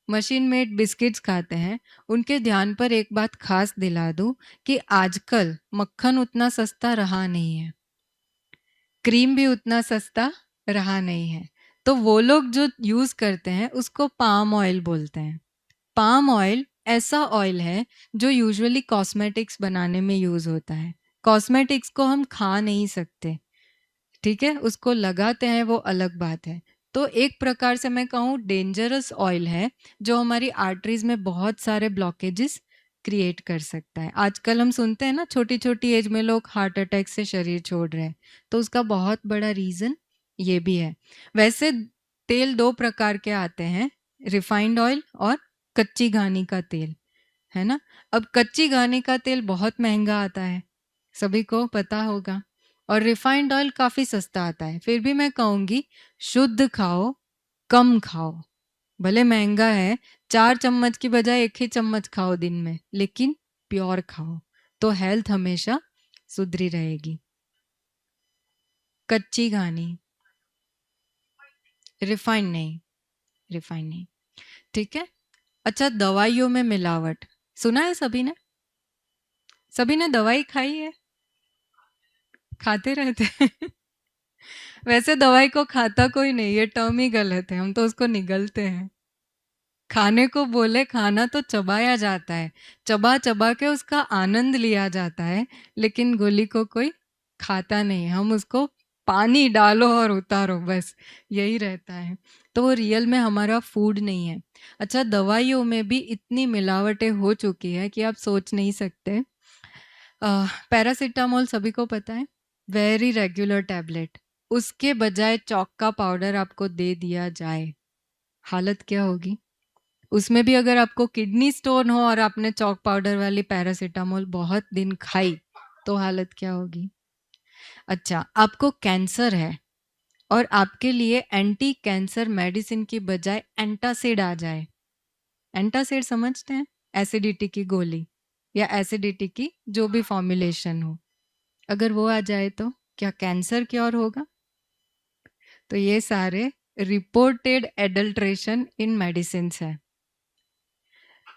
machine made biscuits खाते हैं, उनके ध्यान पर एक बात खास दिला दूँ कि आजकल मक्खन उतना सस्ता रहा नहीं है, क्रीम भी उतना सस्ता रहा नहीं है। तो वो लोग जो यूज़ करते हैं उसको पाम ऑयल बोलते हैं। पाम ऑयल ऐसा ऑयल है जो यूजुअली कॉस्मेटिक्स बनाने में यूज़ होता है। कॉस्मेटिक्स को हम खा नहीं सकते, ठीक है? उसको लगाते हैं वो अलग बात है। तो एक प्रकार से मैं कहूँ डेंजरस ऑयल है, जो हमारी आर्टरीज़ में बहुत सारे ब्लॉकेजेस क्रिएट कर सकता है। आजकल हम सुनते हैं ना छोटी छोटी एज में लोग हार्ट अटैक से शरीर छोड़ रहे हैं, तो उसका बहुत बड़ा रीज़न ये भी है। वैसे तेल दो प्रकार के आते हैं, रिफाइंड ऑयल और कच्ची घानी का तेल, है ना। अब कच्ची घानी का तेल बहुत महंगा आता है, सभी को पता होगा, और रिफाइंड ऑयल काफ़ी सस्ता आता है। फिर भी मैं कहूँगी शुद्ध खाओ, कम खाओ। भले महंगा है, 4 चम्मच की बजाय 1 ही चम्मच खाओ दिन में, लेकिन प्योर खाओ, तो हेल्थ हमेशा सुधरी रहेगी। कच्ची घानी, रिफाइंड नहीं, रिफाइंड नहीं, ठीक है। अच्छा, दवाइयों में मिलावट, सुना है सभी ने? सभी ने दवाई खाई है? खाते रहते हैं। वैसे दवाई को खाता कोई नहीं, ये टर्म ही गलत है, हम तो उसको निगलते हैं। खाने को बोले, खाना तो चबाया जाता है, चबा चबा के उसका आनंद लिया जाता है, लेकिन गोली को कोई खाता नहीं, हम उसको पानी डालो और उतारो, बस यही रहता है। तो वो रियल में हमारा फूड नहीं है। अच्छा, दवाइयों में भी इतनी मिलावटें हो चुकी है कि आप सोच नहीं सकते। पैरासीटामोल सभी को पता है, वेरी रेगुलर टैबलेट, उसके बजाय चौक का पाउडर आपको दे दिया जाए, हालत क्या होगी? उसमें भी अगर आपको किडनी स्टोन हो और आपने चौक पाउडर वाली पैरासीटामोल बहुत दिन खाई, तो हालत क्या होगी? अच्छा, आपको कैंसर है और आपके लिए एंटी कैंसर मेडिसिन की बजाय एंटासिड आ जाए, एंटासिड समझते हैं? एसिडिटी की गोली या एसिडिटी की जो भी फॉर्मुलेशन हो, अगर वो आ जाए तो क्या कैंसर क्योर होगा? तो ये सारे रिपोर्टेड एडल्ट्रेशन इन मेडिसिन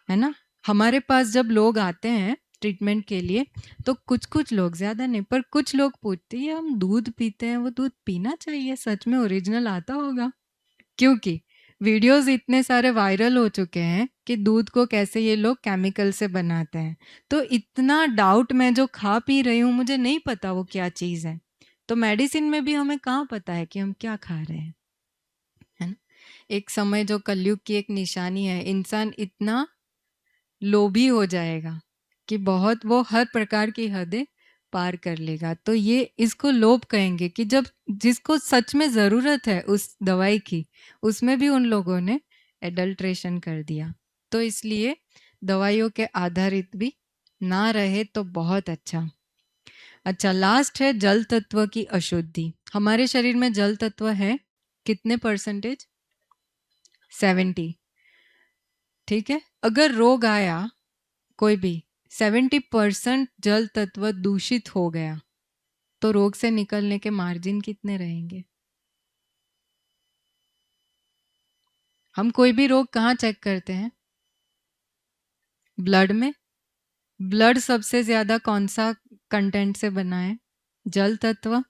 है ना। हमारे पास जब लोग आते हैं ट्रीटमेंट के लिए, तो कुछ कुछ लोग, ज़्यादा नहीं पर कुछ लोग पूछते हैं हम दूध पीते हैं, वो दूध पीना चाहिए, सच में ओरिजिनल आता होगा? क्योंकि वीडियोस इतने सारे वायरल हो चुके हैं कि दूध को कैसे ये लोग केमिकल से बनाते हैं, तो इतना डाउट, मैं जो खा पी रही हूँ मुझे नहीं पता वो क्या चीज़ है, तो मेडिसिन में भी हमें कहाँ पता है कि हम क्या खा रहे हैं, है ना। एक समय जो कलयुग की एक निशानी है, इंसान इतना लोभी हो जाएगा कि बहुत, वो हर प्रकार की हदें पार कर लेगा, तो ये इसको लोभ कहेंगे कि जब जिसको सच में ज़रूरत है उस दवाई की, उसमें भी उन लोगों ने एडल्ट्रेशन कर दिया। तो इसलिए दवाइयों के आधारित भी ना रहे तो बहुत अच्छा। अच्छा, लास्ट है जल तत्व की अशुद्धि। हमारे शरीर में जल तत्व है कितने परसेंटेज? 70, ठीक है। अगर रोग आया कोई भी, 70% जल तत्व दूषित हो गया, तो रोग से निकलने के मार्जिन कितने रहेंगे? हम कोई भी रोग कहाँ चेक करते हैं? ब्लड में। ब्लड सबसे ज्यादा कौन सा कंटेंट से बना है? जल तत्व।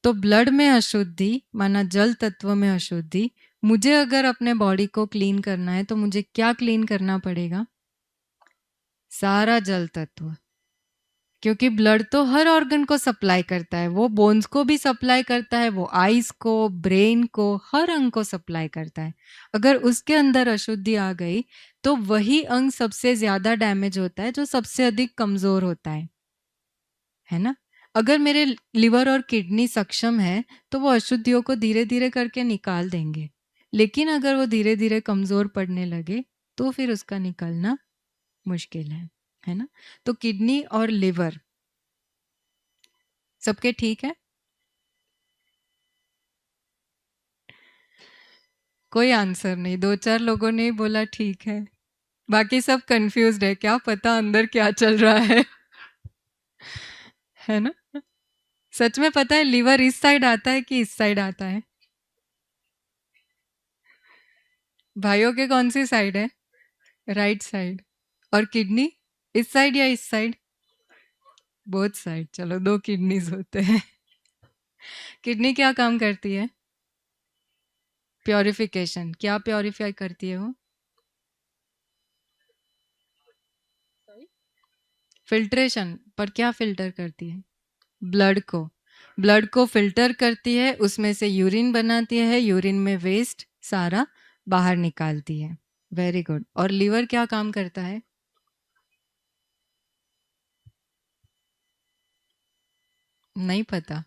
तो ब्लड में अशुद्धि माना जल तत्व में अशुद्धि, मुझे अगर अपने बॉडी को क्लीन करना है तो मुझे क्या क्लीन करना पड़ेगा? सारा जल तत्व, क्योंकि ब्लड तो हर ऑर्गन को सप्लाई करता है, वो बोन्स को भी सप्लाई करता है, वो आईज को, ब्रेन को, हर अंग को सप्लाई करता है। अगर उसके अंदर अशुद्धि आ गई तो वही अंग सबसे ज्यादा डैमेज होता है, जो सबसे अधिक कमजोर होता है ना। अगर मेरे लिवर और किडनी सक्षम है तो वो अशुद्धियों को धीरे धीरे करके निकाल देंगे, लेकिन अगर वो धीरे धीरे कमजोर पड़ने लगे तो फिर उसका निकलना मुश्किल है ना। तो किडनी और लिवर सबके ठीक है? कोई आंसर नहीं, दो चार लोगों ने ही बोला ठीक है, बाकी सब कंफ्यूज्ड है, क्या पता अंदर क्या चल रहा है ना। सच में पता है लीवर इस साइड आता है कि इस साइड आता है? भाइयों के कौन सी साइड है? Right side. और किडनी इस साइड या इस साइड? बोथ साइड, चलो दो किडनीज होते हैं। किडनी क्या काम करती है? प्योरिफिकेशन। क्या प्योरीफाई करती है वो? फिल्ट्रेशन। पर क्या फिल्टर करती है? ब्लड को। ब्लड को फिल्टर करती है, उसमें से यूरिन बनाती है, यूरिन में वेस्ट सारा बाहर निकालती है। Very good. और लीवर क्या काम करता है? नहीं पता।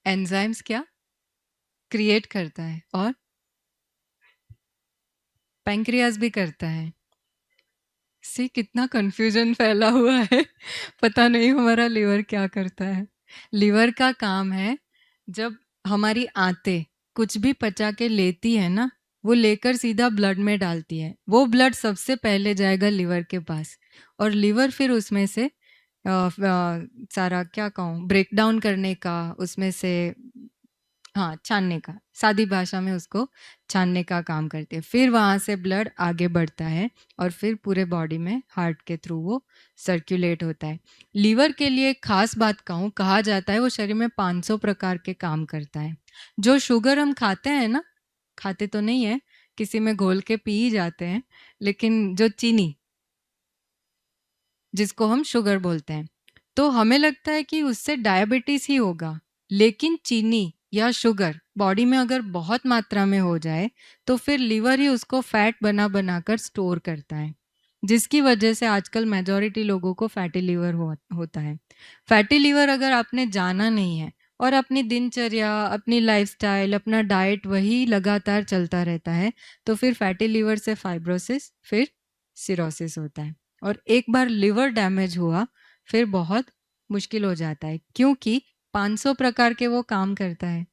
एंजाइम्स क्या क्रिएट करता है? और पैंक्रियाज भी करता है। सी कितना कंफ्यूजन फैला हुआ है। पता नहीं हमारा लिवर क्या करता है। लिवर का काम है, जब हमारी आंतें कुछ भी पचा के लेती है ना, वो लेकर सीधा ब्लड में डालती है। वो ब्लड सबसे पहले जाएगा लिवर के पास, और लिवर फिर उसमें से सारा क्या कहूँ, ब्रेक डाउन करने का, उसमें से हाँ, छानने का, सादी भाषा में उसको छानने का काम करती है। फिर वहाँ से ब्लड आगे बढ़ता है और फिर पूरे बॉडी में हार्ट के थ्रू वो सर्कुलेट होता है। लीवर के लिए एक खास बात कहूँ, कहा जाता है वो शरीर में 500 प्रकार के काम करता है। जो शुगर हम खाते हैं ना, खाते तो नहीं है, किसी में घोल के पी ही जाते हैं, लेकिन जो चीनी, जिसको हम शुगर बोलते हैं, तो हमें लगता है कि उससे डायबिटीज ही होगा। लेकिन चीनी या शुगर बॉडी में अगर बहुत मात्रा में हो जाए तो फिर लीवर ही उसको फैट बना बनाकर स्टोर करता है, जिसकी वजह से आजकल मेजॉरिटी लोगों को फैटी लीवर होता है। फैटी लीवर अगर आपने जाना नहीं है और अपनी दिनचर्या, अपनी लाइफस्टाइल, अपना डाइट वही लगातार चलता रहता है, तो फिर फैटी लीवर से फाइब्रोसिस, फिर सिरोसिस होता है। और एक बार लिवर डैमेज हुआ फिर बहुत मुश्किल हो जाता है, क्योंकि 500 प्रकार के वो काम करता है।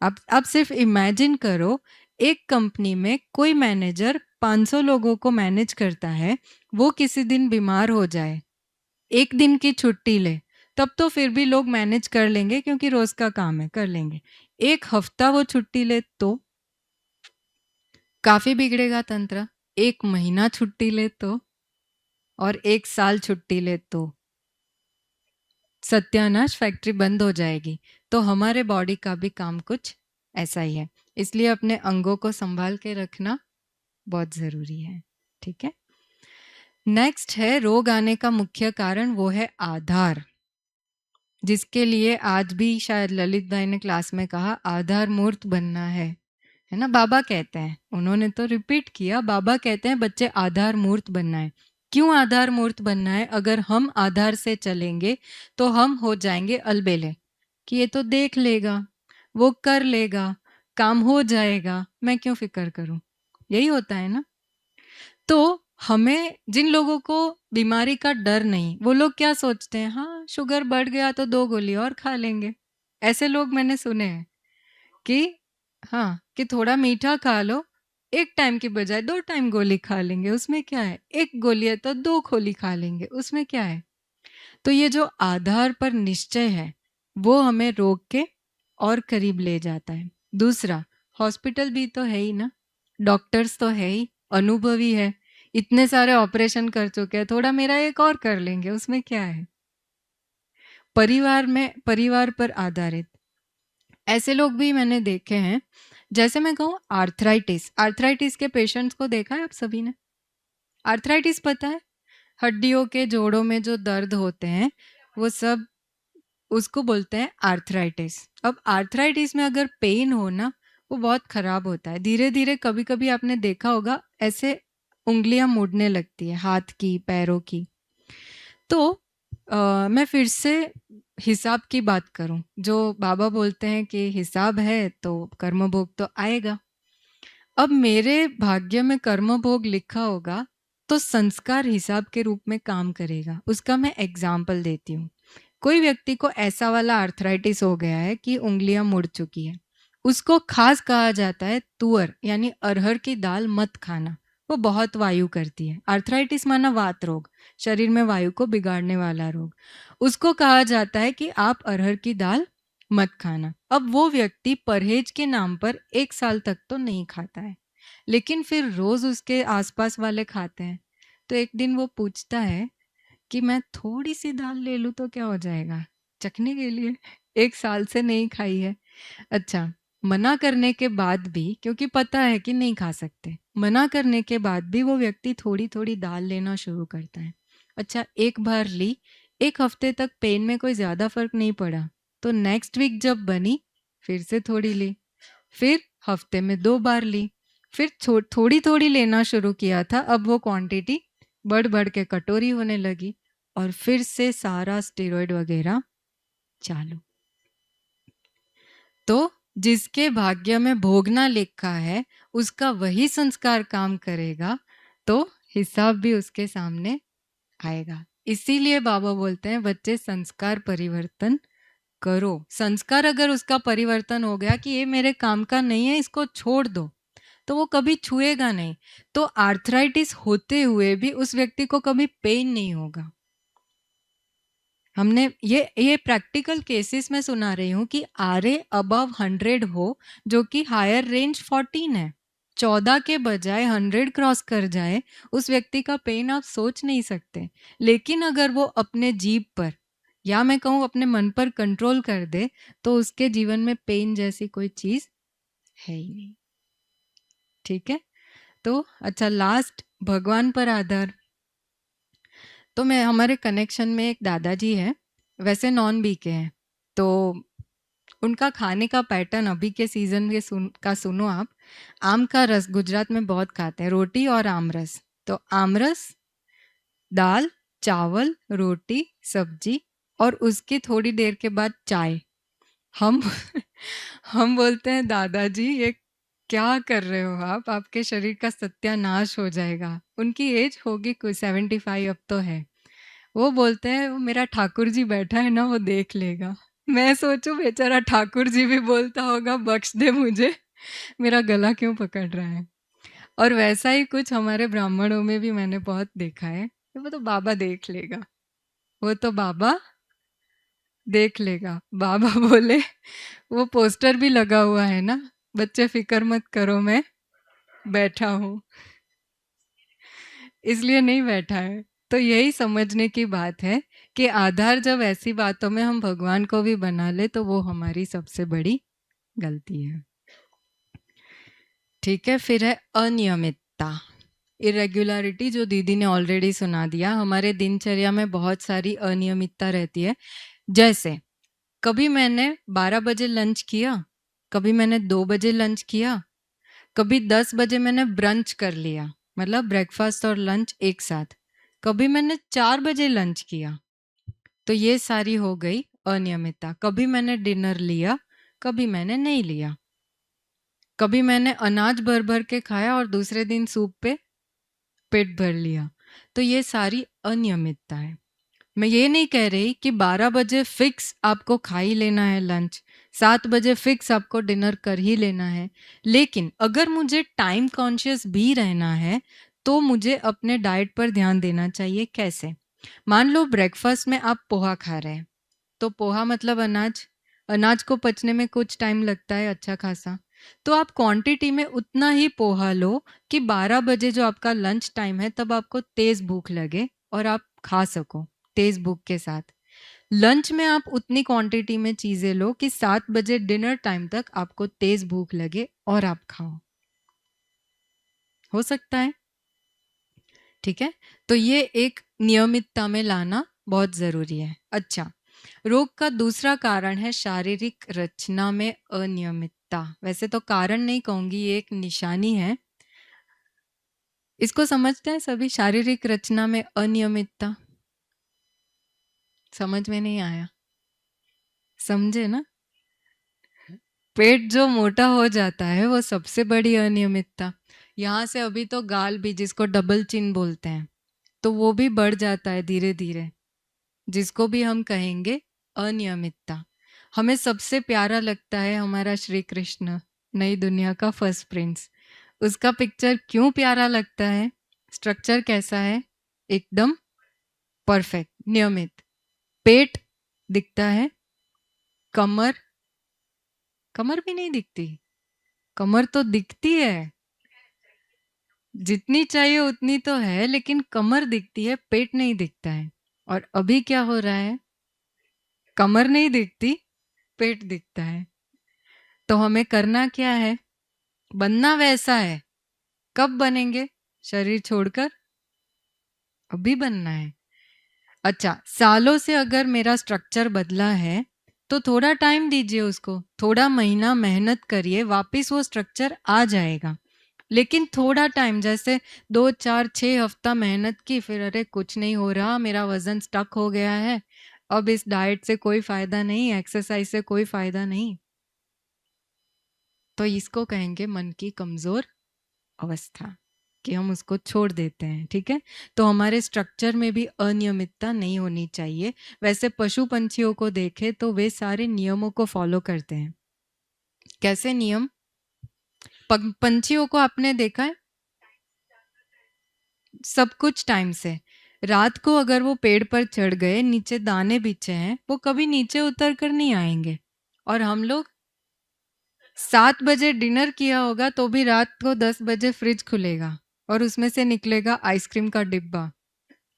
आप सिर्फ इमेजिन करो, एक कंपनी में कोई मैनेजर 500 लोगों को मैनेज करता है, वो किसी दिन बीमार हो जाए, एक दिन की छुट्टी ले, तब तो फिर भी लोग मैनेज कर लेंगे क्योंकि रोज का काम है, कर लेंगे। एक हफ्ता वो छुट्टी ले तो काफी बिगड़ेगा तंत्र। एक महीना छुट्टी ले तो, और एक साल छुट्टी ले तो सत्यानाश, फैक्ट्री बंद हो जाएगी। तो हमारे बॉडी का भी काम कुछ ऐसा ही है। इसलिए अपने अंगों को संभाल के रखना बहुत ज़रूरी है। ठीक है। नेक्स्ट है रोग आने का मुख्य कारण, वो है आधार, जिसके लिए आज भी शायद ललित भाई ने क्लास में कहा आधार मूर्त बनना है ना। बाबा कहते हैं, उन्होंने तो रिपीट किया, बाबा कहते हैं बच्चे आधार मूर्त बनना है। क्यों आधार मूर्त बनना है? अगर हम आधार से चलेंगे तो हम हो जाएंगे अलबेले, कि ये तो देख लेगा, वो कर लेगा, काम हो जाएगा, मैं क्यों फिक्र करूं। यही होता है ना। तो हमें, जिन लोगों को बीमारी का डर नहीं, वो लोग क्या सोचते हैं, हाँ शुगर बढ़ गया तो 2 गोली और खा लेंगे। ऐसे लोग मैंने सुने हैं कि हाँ, कि थोड़ा मीठा खा लो, एक टाइम की बजाय 2 टाइम गोली खा लेंगे, उसमें क्या है, एक गोली है तो 2 गोली खा लेंगे, उसमें क्या है। तो ये जो आधार पर निश्चय है, वो हमें रोग के और करीब ले जाता है। दूसरा, हॉस्पिटल भी तो है ही ना, डॉक्टर्स तो है ही, अनुभवी है, इतने सारे ऑपरेशन कर चुके हैं, थोड़ा मेरा एक और कर लेंगे, उसमें क्या है। परिवार पर आधारित ऐसे लोग भी मैंने देखे हैं। जैसे मैं कहूँ, आर्थराइटिस, आर्थराइटिस के पेशेंट्स को देखा है आप सभी ने? आर्थराइटिस पता है, हड्डियों के जोड़ों में जो दर्द होते हैं, वो सब उसको बोलते हैं आर्थराइटिस। अब आर्थराइटिस में अगर पेन हो ना, वो बहुत खराब होता है। धीरे धीरे, कभी कभी आपने देखा होगा, ऐसे उंगलियां मुड़ने लगती है, हाथ की, पैरों की। तो मैं फिर से हिसाब की बात करूं, जो बाबा बोलते हैं कि हिसाब है तो कर्म भोग तो आएगा। अब मेरे भाग्य में कर्म भोग लिखा होगा तो संस्कार हिसाब के रूप में काम करेगा। उसका मैं एग्जाम्पल देती हूँ। कोई व्यक्ति को ऐसा वाला आर्थराइटिस हो गया है कि उंगलियां मुड़ चुकी है, उसको खास कहा जाता है तुअर यानी अरहर की दाल मत खाना। वो बहुत वायु करती है। आर्थराइटिस माना वात रोग, शरीर में वायु को बिगाड़ने वाला रोग। उसको कहा जाता है कि आप अरहर की दाल मत खाना। अब वो व्यक्ति परहेज के नाम पर 1 साल तक तो नहीं खाता है, लेकिन फिर रोज उसके आसपास वाले खाते हैं। तो एक दिन वो पूछता है कि मैं थोड़ी सी दाल ले लूं तो क्या हो जाएगा, चखने के लिए, 1 साल से नहीं खाई है। अच्छा, मना करने के बाद भी, क्योंकि पता है कि नहीं खा सकते, मना करने के बाद भी वो व्यक्ति थोड़ी थोड़ी दाल लेना शुरू करता है। अच्छा, एक बार ली, 1 हफ्ते तक पेन में कोई ज्यादा फर्क नहीं पड़ा, तो नेक्स्ट वीक जब बनी, फिर से थोड़ी ली, फिर हफ्ते में 2 बार ली, फिर थोड़ी थोड़ी लेना शुरू किया था। अब वो क्वांटिटी बढ़ बढ़ के कटोरी होने लगी। और फिर से सारा स्टेरॉइड वगैरह चालू। तो जिसके भाग्य में भोगना लिखा है उसका वही संस्कार काम करेगा, तो हिसाब भी उसके सामने आएगा। इसीलिए बाबा बोलते हैं बच्चे संस्कार परिवर्तन करो। संस्कार अगर उसका परिवर्तन हो गया कि ये मेरे काम का नहीं है, इसको छोड़ दो, तो वो कभी छुएगा नहीं। तो आर्थराइटिस होते हुए भी उस व्यक्ति को कभी पेन नहीं होगा। हमने ये प्रैक्टिकल केसेस में सुना रही हूँ कि आरए अबव 100 हो, जो कि हायर रेंज 14 है, 14 के बजाय 100 क्रॉस कर जाए, उस व्यक्ति का पेन आप सोच नहीं सकते। लेकिन अगर वो अपने जीभ पर या मैं कहूँ अपने मन पर कंट्रोल कर दे, तो उसके जीवन में पेन जैसी कोई चीज है ही नहीं। ठीक है, तो अच्छा, लास्ट भगवान पर आधार। तो मैं हमारे कनेक्शन में एक दादाजी है, वैसे नॉन बी के हैं, तो उनका खाने का पैटर्न अभी के सीजन के का सुनो आप। आम का रस गुजरात में बहुत खाते हैं, रोटी और आम रस। तो आम रस, दाल, चावल, रोटी, सब्जी, और उसकी थोड़ी देर के बाद चाय। हम हम बोलते हैं दादाजी ये क्या कर रहे हो आप, आपके शरीर का सत्यानाश हो जाएगा। उनकी एज होगी कुछ 75 अब तो है। वो बोलते हैं वो मेरा ठाकुर जी बैठा है ना, वो देख लेगा। मैं सोचूं बेचारा ठाकुर जी भी बोलता होगा बख्श दे मुझे, मेरा गला क्यों पकड़ रहा है। और वैसा ही कुछ हमारे ब्राह्मणों में भी मैंने बहुत देखा है, वो तो बाबा देख लेगा, वो तो बाबा देख लेगा। बाबा बोले, वो पोस्टर भी लगा हुआ है ना, बच्चे फिक्र मत करो मैं बैठा हूँ, इसलिए नहीं बैठा है। तो यही समझने की बात है कि आधार जब ऐसी बातों में हम भगवान को भी बना ले, तो वो हमारी सबसे बड़ी गलती है। ठीक है, फिर है अनियमितता, इरेगुलरिटी, जो दीदी ने ऑलरेडी सुना दिया। हमारे दिनचर्या में बहुत सारी अनियमितता रहती है। जैसे कभी मैंने 12 बजे लंच किया, कभी मैंने 2 बजे लंच किया, कभी 10 बजे मैंने ब्रंच कर लिया, मतलब ब्रेकफास्ट और लंच एक साथ, कभी मैंने 4 बजे लंच किया। तो ये सारी हो गई अनियमितता। कभी मैंने डिनर लिया, कभी मैंने नहीं लिया, कभी मैंने अनाज भर भर के खाया और दूसरे दिन सूप पे पेट भर लिया। तो ये सारी अनियमितता है। मैं ये नहीं कह रही कि 12 बजे फिक्स आपको खा ही लेना है लंच, 7 बजे फिक्स आपको डिनर कर ही लेना है। लेकिन अगर मुझे टाइम कॉन्शियस भी रहना है, तो मुझे अपने डाइट पर ध्यान देना चाहिए। कैसे? मान लो ब्रेकफास्ट में आप पोहा खा रहे हैं, तो पोहा मतलब अनाज, अनाज को पचने में कुछ टाइम लगता है अच्छा खासा। तो आप क्वांटिटी में उतना ही पोहा लो कि 12 बजे जो आपका लंच टाइम है, तब आपको तेज भूख लगे और आप खा सको तेज भूख के साथ। लंच में आप उतनी क्वांटिटी में चीजें लो कि 7 बजे डिनर टाइम तक आपको तेज भूख लगे और आप खाओ। हो सकता है? ठीक है, तो ये एक नियमितता में लाना बहुत जरूरी है। अच्छा, रोग का दूसरा कारण है शारीरिक रचना में अनियमितता। वैसे तो कारण नहीं कहूंगी, ये एक निशानी है। इसको समझते हैं सभी, शारीरिक रचना में अनियमितता? समझ में नहीं आया? समझे ना? पेट जो मोटा हो जाता है वो सबसे बड़ी अनियमितता। यहाँ से अभी तो गाल भी, जिसको डबल चिन बोलते हैं, तो वो भी बढ़ जाता है धीरे धीरे, जिसको भी हम कहेंगे अनियमितता। हमें सबसे प्यारा लगता है हमारा श्री कृष्ण, नई दुनिया का फर्स्ट प्रिंस। उसका पिक्चर क्यों प्यारा लगता है? स्ट्रक्चर कैसा है? एकदम परफेक्ट, नियमित। पेट दिखता है, कमर, कमर भी नहीं दिखती, कमर तो दिखती है, जितनी चाहिए उतनी तो है, लेकिन कमर दिखती है, पेट नहीं दिखता है। और अभी क्या हो रहा है? कमर नहीं दिखती, पेट दिखता है। तो हमें करना क्या है? बनना वैसा है। कब बनेंगे? शरीर छोड़कर? अभी बनना है। अच्छा, सालों से अगर मेरा स्ट्रक्चर बदला है, तो थोड़ा टाइम दीजिए उसको, थोड़ा महीना मेहनत करिए, वापिस वो स्ट्रक्चर आ जाएगा। लेकिन थोड़ा टाइम, जैसे 2, 4, 6 हफ्ता मेहनत की, फिर अरे कुछ नहीं हो रहा, मेरा वज़न स्टक हो गया है, अब इस डाइट से कोई फ़ायदा नहीं, एक्सरसाइज़ से कोई फ़ायदा नहीं, तो इसको कहेंगे मन की कमज़ोर अवस्था, कि हम उसको छोड़ देते हैं, ठीक है? तो हमारे स्ट्रक्चर में भी अनियमितता नहीं होनी चाहिए। वैसे पशु-पंछियों को देखें तो वे सारे नियमों को फ़ॉलो करते हैं। कैसे नियम? पंछियों को आपने देखा है? सब कुछ टाइम से। रात को अगर वो पेड़ पर चढ़ गए, नीचे दाने बिछे हैं, वो कभी नीचे उतर कर नहीं आएँगे। और हम लोग 7 बजे डिनर किया होगा तो भी रात को 10 बजे फ्रिज खुलेगा और उसमें से निकलेगा आइसक्रीम का डिब्बा।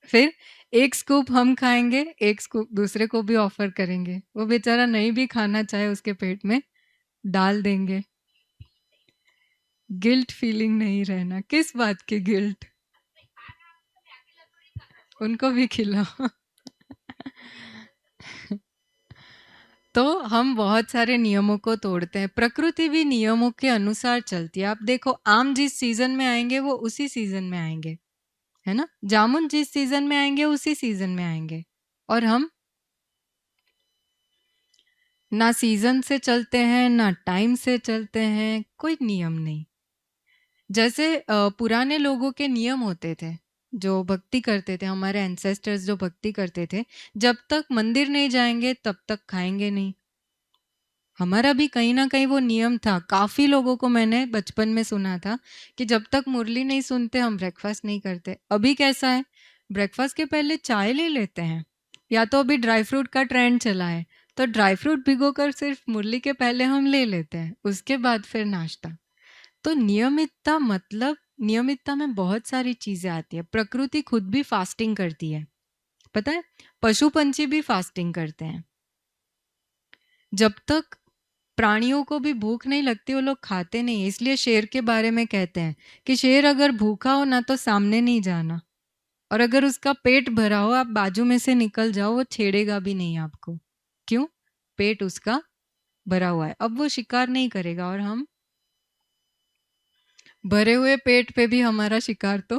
फिर 1 स्कूप हम खाएँगे, 1 स्कूप दूसरे को भी ऑफ़र करेंगे। वो बेचारा नहीं भी खाना चाहे उसके पेट में डाल देंगे। गिल्ट फीलिंग नहीं रहना। किस बात की गिल्ट? उनको भी खिलाओ। तो हम बहुत सारे नियमों को तोड़ते हैं। प्रकृति भी नियमों के अनुसार चलती है। आप देखो, आम जिस सीज़न में आएँगे वो उसी सीज़न में आएँगे, है ना? जामुन जिस सीज़न में आएँगे उसी सीज़न में आएँगे। और हम ना सीज़न से चलते हैं, ना टाइम से चलते हैं, कोई नियम नहीं। जैसे पुराने लोगों के नियम होते थे, जो भक्ति करते थे, हमारे एंसेस्टर्स जो भक्ति करते थे, जब तक मंदिर नहीं जाएँगे तब तक खाएँगे नहीं। हमारा भी कहीं न कहीं वो नियम था। काफ़ी लोगों को मैंने बचपन में सुना था कि जब तक मुरली नहीं सुनते हम ब्रेकफ़ास्ट नहीं करते। अभी कैसा है? ब्रेकफ़ास्ट के पहले चाय ले लेते हैं, या तो अभी ड्राई फ्रूट का ट्रेंड चला है, तो ड्राई फ्रूट भिगोकर सिर्फ़ मुरली के पहले हम ले लेते हैं, उसके बाद फिर नाश्ता। तो नियमितता मतलब, नियमितता में बहुत सारी चीज़ें आती हैं। प्रकृति खुद भी फ़ास्टिंग करती है, पता है? पशु-पंछी भी फ़ास्टिंग करते हैं। जब तक प्राणियों को भी भूख नहीं लगती वो लोग खाते नहीं है। इसलिए शेर के बारे में कहते हैं कि शेर अगर भूखा हो ना तो सामने नहीं जाना, और अगर उसका पेट भरा हो आप बाजू में से निकल जाओ वो छेड़ेगा भी नहीं आपको। क्यों? पेट उसका भरा हुआ है, अब वो शिकार नहीं करेगा। और हम भरे हुए पेट पे भी हमारा शिकार तो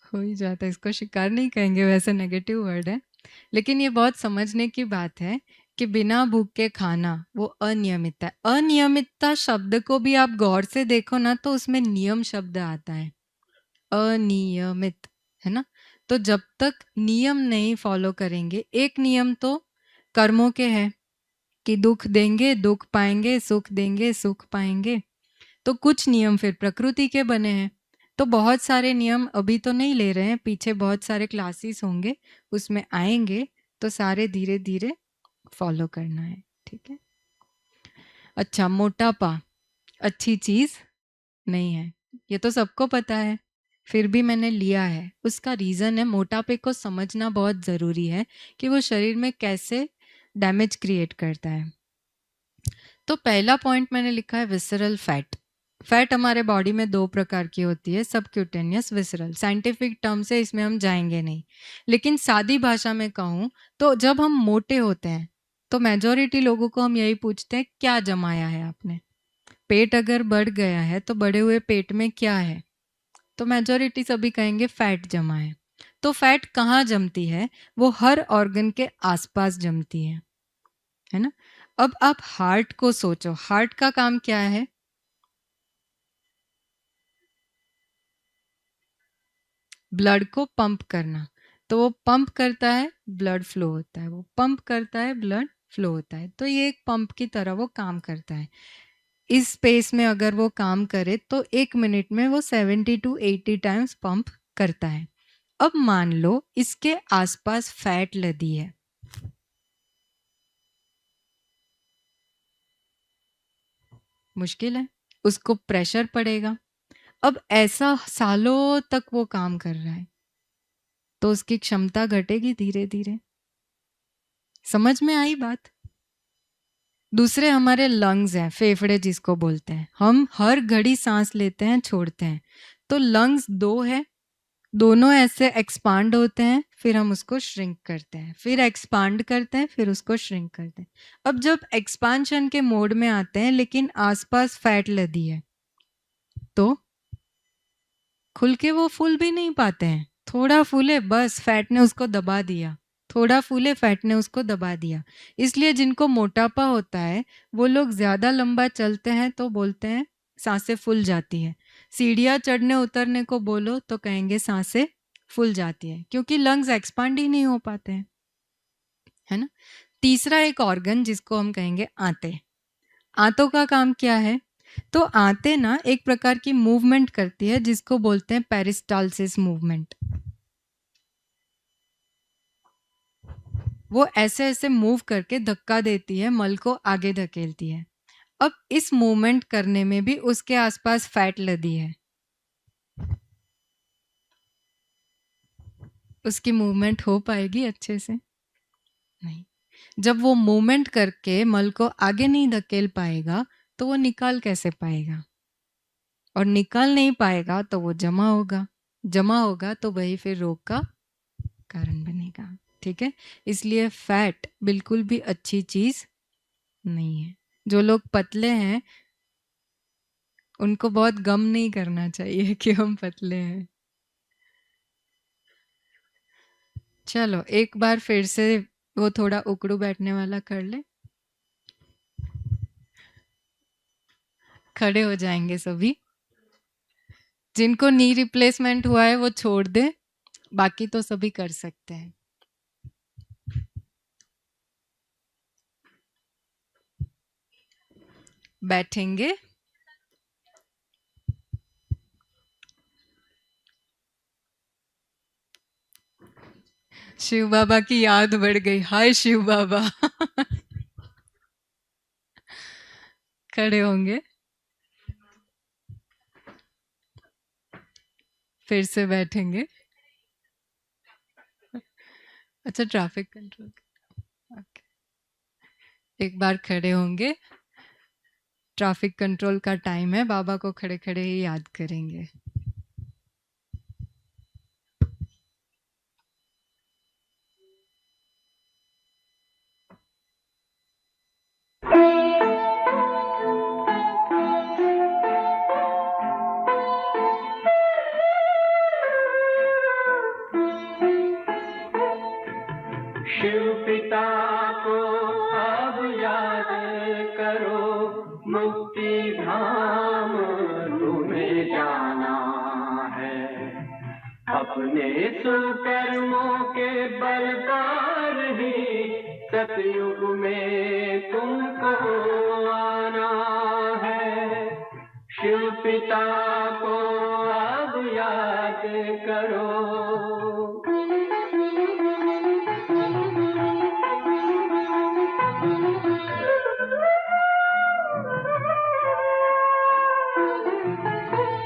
हो ही जाता है। इसको शिकार नहीं कहेंगे, वैसे नेगेटिव वर्ड है, लेकिन ये बहुत समझने की बात है कि बिना भूख के खाना वो अनियमितता है। अनियमितता शब्द को भी आप गौर से देखो ना तो उसमें नियम शब्द आता है, अनियमित, है ना? तो जब तक नियम नहीं फॉलो करेंगे, एक नियम तो कर्मों के है कि दुख देंगे दुख पाएंगे, सुख देंगे सुख पाएंगे। तो कुछ नियम फिर प्रकृति के बने हैं। तो बहुत सारे नियम अभी तो नहीं ले रहे हैं, पीछे बहुत सारे क्लासेस होंगे, उसमें आएंगे तो सारे धीरे-धीरे फॉलो करना है, ठीक है? अच्छा, मोटापा अच्छी चीज़ नहीं है, ये तो सबको पता है, फिर भी मैंने लिया है। उसका रीज़न है, मोटापे को समझना बहुत ज़रूरी है कि वो शरीर में कैसे डैमेज क्रिएट करता है। तो पहला पॉइंट मैंने लिखा है विसरल फैट। फैट हमारे बॉडी में 2 प्रकार की होती है, सबक्यूटेनियस, विसरल। साइंटिफिक टर्म से इसमें हम जाएँगे नहीं। लेकिन सादी भाषा में कहूँ तो जब हम मोटे होते हैं, तो मेजॉरिटी लोगों को हम यही पूछते हैं, क्या जमाया है आपने? पेट अगर बढ़ गया है तो बढ़े हुए पेट में क्या है? तो मेजॉरिटी सभी कहेंगे फैट जमा है। तो फैट कहाँ जमती है? वो हर ऑर्गन के आसपास जमती है ना? अब आप हार्ट को सोचो, हार्ट का काम क्या है? ब्लड को पंप करना। तो वो पंप करता है, ब्लड फ्लो होता है, वो पंप करता है, ब्लड फ्लो होता है। तो ये एक पंप की तरह वो काम करता है। इस स्पेस में अगर वो काम करे तो 1 मिनट में वो 70 टू 80 टाइम्स पंप करता है। अब मान लो इसके आसपास फैट लदी है, मुश्किल है, उसको प्रेशर पड़ेगा। अब ऐसा सालों तक वो काम कर रहा है, तो उसकी क्षमता घटेगी धीरे-धीरे। समझ में आई बात? दूसरे हमारे लंग्स हैं, फेफड़े जिसको बोलते हैं। हम हर घड़ी सांस लेते हैं, छोड़ते हैं। तो लंग्स 2 है, दोनों ऐसे एक्सपांड होते हैं, फिर हम उसको श्रिंक करते हैं, फिर एक्सपांड करते हैं, फिर उसको श्रिंक करते हैं। अब जब एक्सपांशन के मोड में आते हैं लेकिन आसपास फैट लदी है, तो खुल के वो फूल भी नहीं पाते हैं। थोड़ा फूले बस फैट ने उसको दबा दिया, थोड़ा फूले फैट ने उसको दबा दिया। इसलिए जिनको मोटापा होता है वो लोग ज्यादा लंबा चलते हैं तो बोलते हैं सांसें फूल जाती है। सीढ़ियाँ चढ़ने उतरने को बोलो तो कहेंगे सांसें फूल जाती है, क्योंकि लंग्स एक्सपांड ही नहीं हो पाते हैं, है ना। तीसरा एक ऑर्गन जिसको हम कहेंगे आंतें। आंतों का काम क्या है? तो आंतें ना एक प्रकार की मूवमेंट करती है जिसको बोलते हैं पेरिस्टालसिस मूवमेंट। वो ऐसे ऐसे मूव करके धक्का देती है, मल को आगे धकेलती है। अब इस मूवमेंट करने में भी उसके आसपास फैट लदी है, उसकी मूवमेंट हो पाएगी अच्छे से? नहीं। जब वो मूवमेंट करके मल को आगे नहीं धकेल पाएगा तो वो निकाल कैसे पाएगा? और निकाल नहीं पाएगा तो वो जमा होगा, जमा होगा तो वही फिर रोग का कारण बनेगा। ठीक है, इसलिए फैट बिल्कुल भी अच्छी चीज नहीं है। जो लोग पतले हैं उनको बहुत गम नहीं करना चाहिए कि हम पतले हैं। चलो एक बार फिर से वो थोड़ा उकड़ू बैठने वाला कर ले। खड़े हो जाएंगे सभी। जिनको नी रिप्लेसमेंट हुआ है वो छोड़ दे, बाकी तो सभी कर सकते हैं। बैठेंगे। शिव बाबा की याद बढ़ गई। हाय शिव बाबा। खड़े होंगे, फिर से बैठेंगे। अच्छा ट्रैफिक कंट्रोल। ओके, एक बार खड़े होंगे। ट्रैफिक कंट्रोल का टाइम है, बाबा को खड़े खड़े ही याद करेंगे। शिव पिता को अब याद करो, मुक्ति धाम तुम्हें जाना है। अपने सुकर्मों के बल पर ही सतयुग में तुमको आना है। शिव पिता को अब याद करो।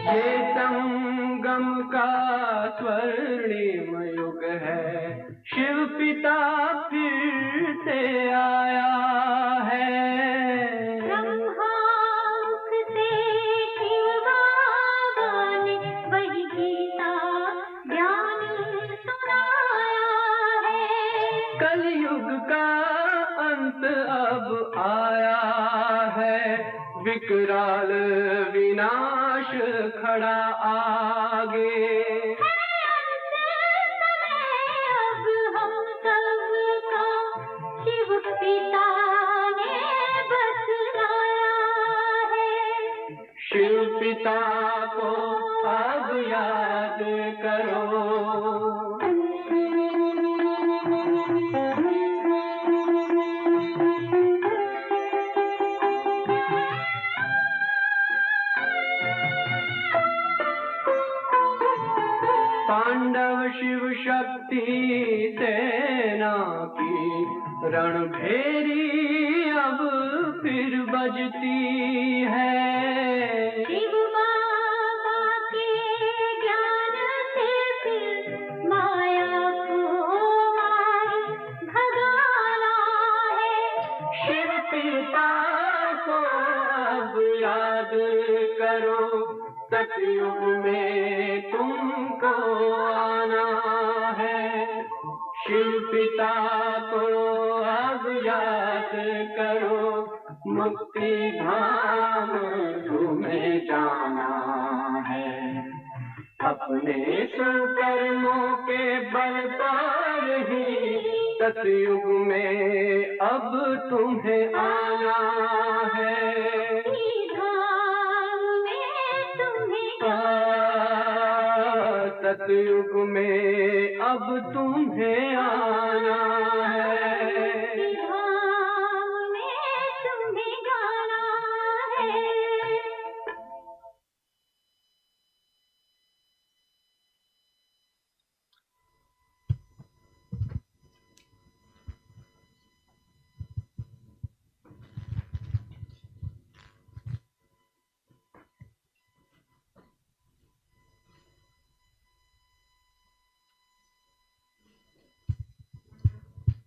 ये संगम का स्वर्णिम युग है, शिव पिता फिर से आया है। ब्रह्मांक से शिव बाबा ने वही गीता ज्ञान सुनाया है। कलयुग का अंत अब आया है, विकराल विनाश खड़ा आगे। अब हम सबका शिव पिता ने बतलाया है। शिव पिता को अब याद करो। पांडव शिव शक्ति सेना की रणभेरी अब फिर बजती है। शिव बाबा के ज्ञान से फिर माया को मार भगाना है। शिव पिता को अब याद करो, सतयुग में तुमको आना है। शिव पिता को अब याद करो, मुक्ति धाम तुम्हें जाना है। अपने सुकर्मों के बल पर ही सतयुग में अब तुम्हें आना है। धाम में तुम्हें सतयुग में अब तुम्हें आना है। धाम में तुम्हें जाना है।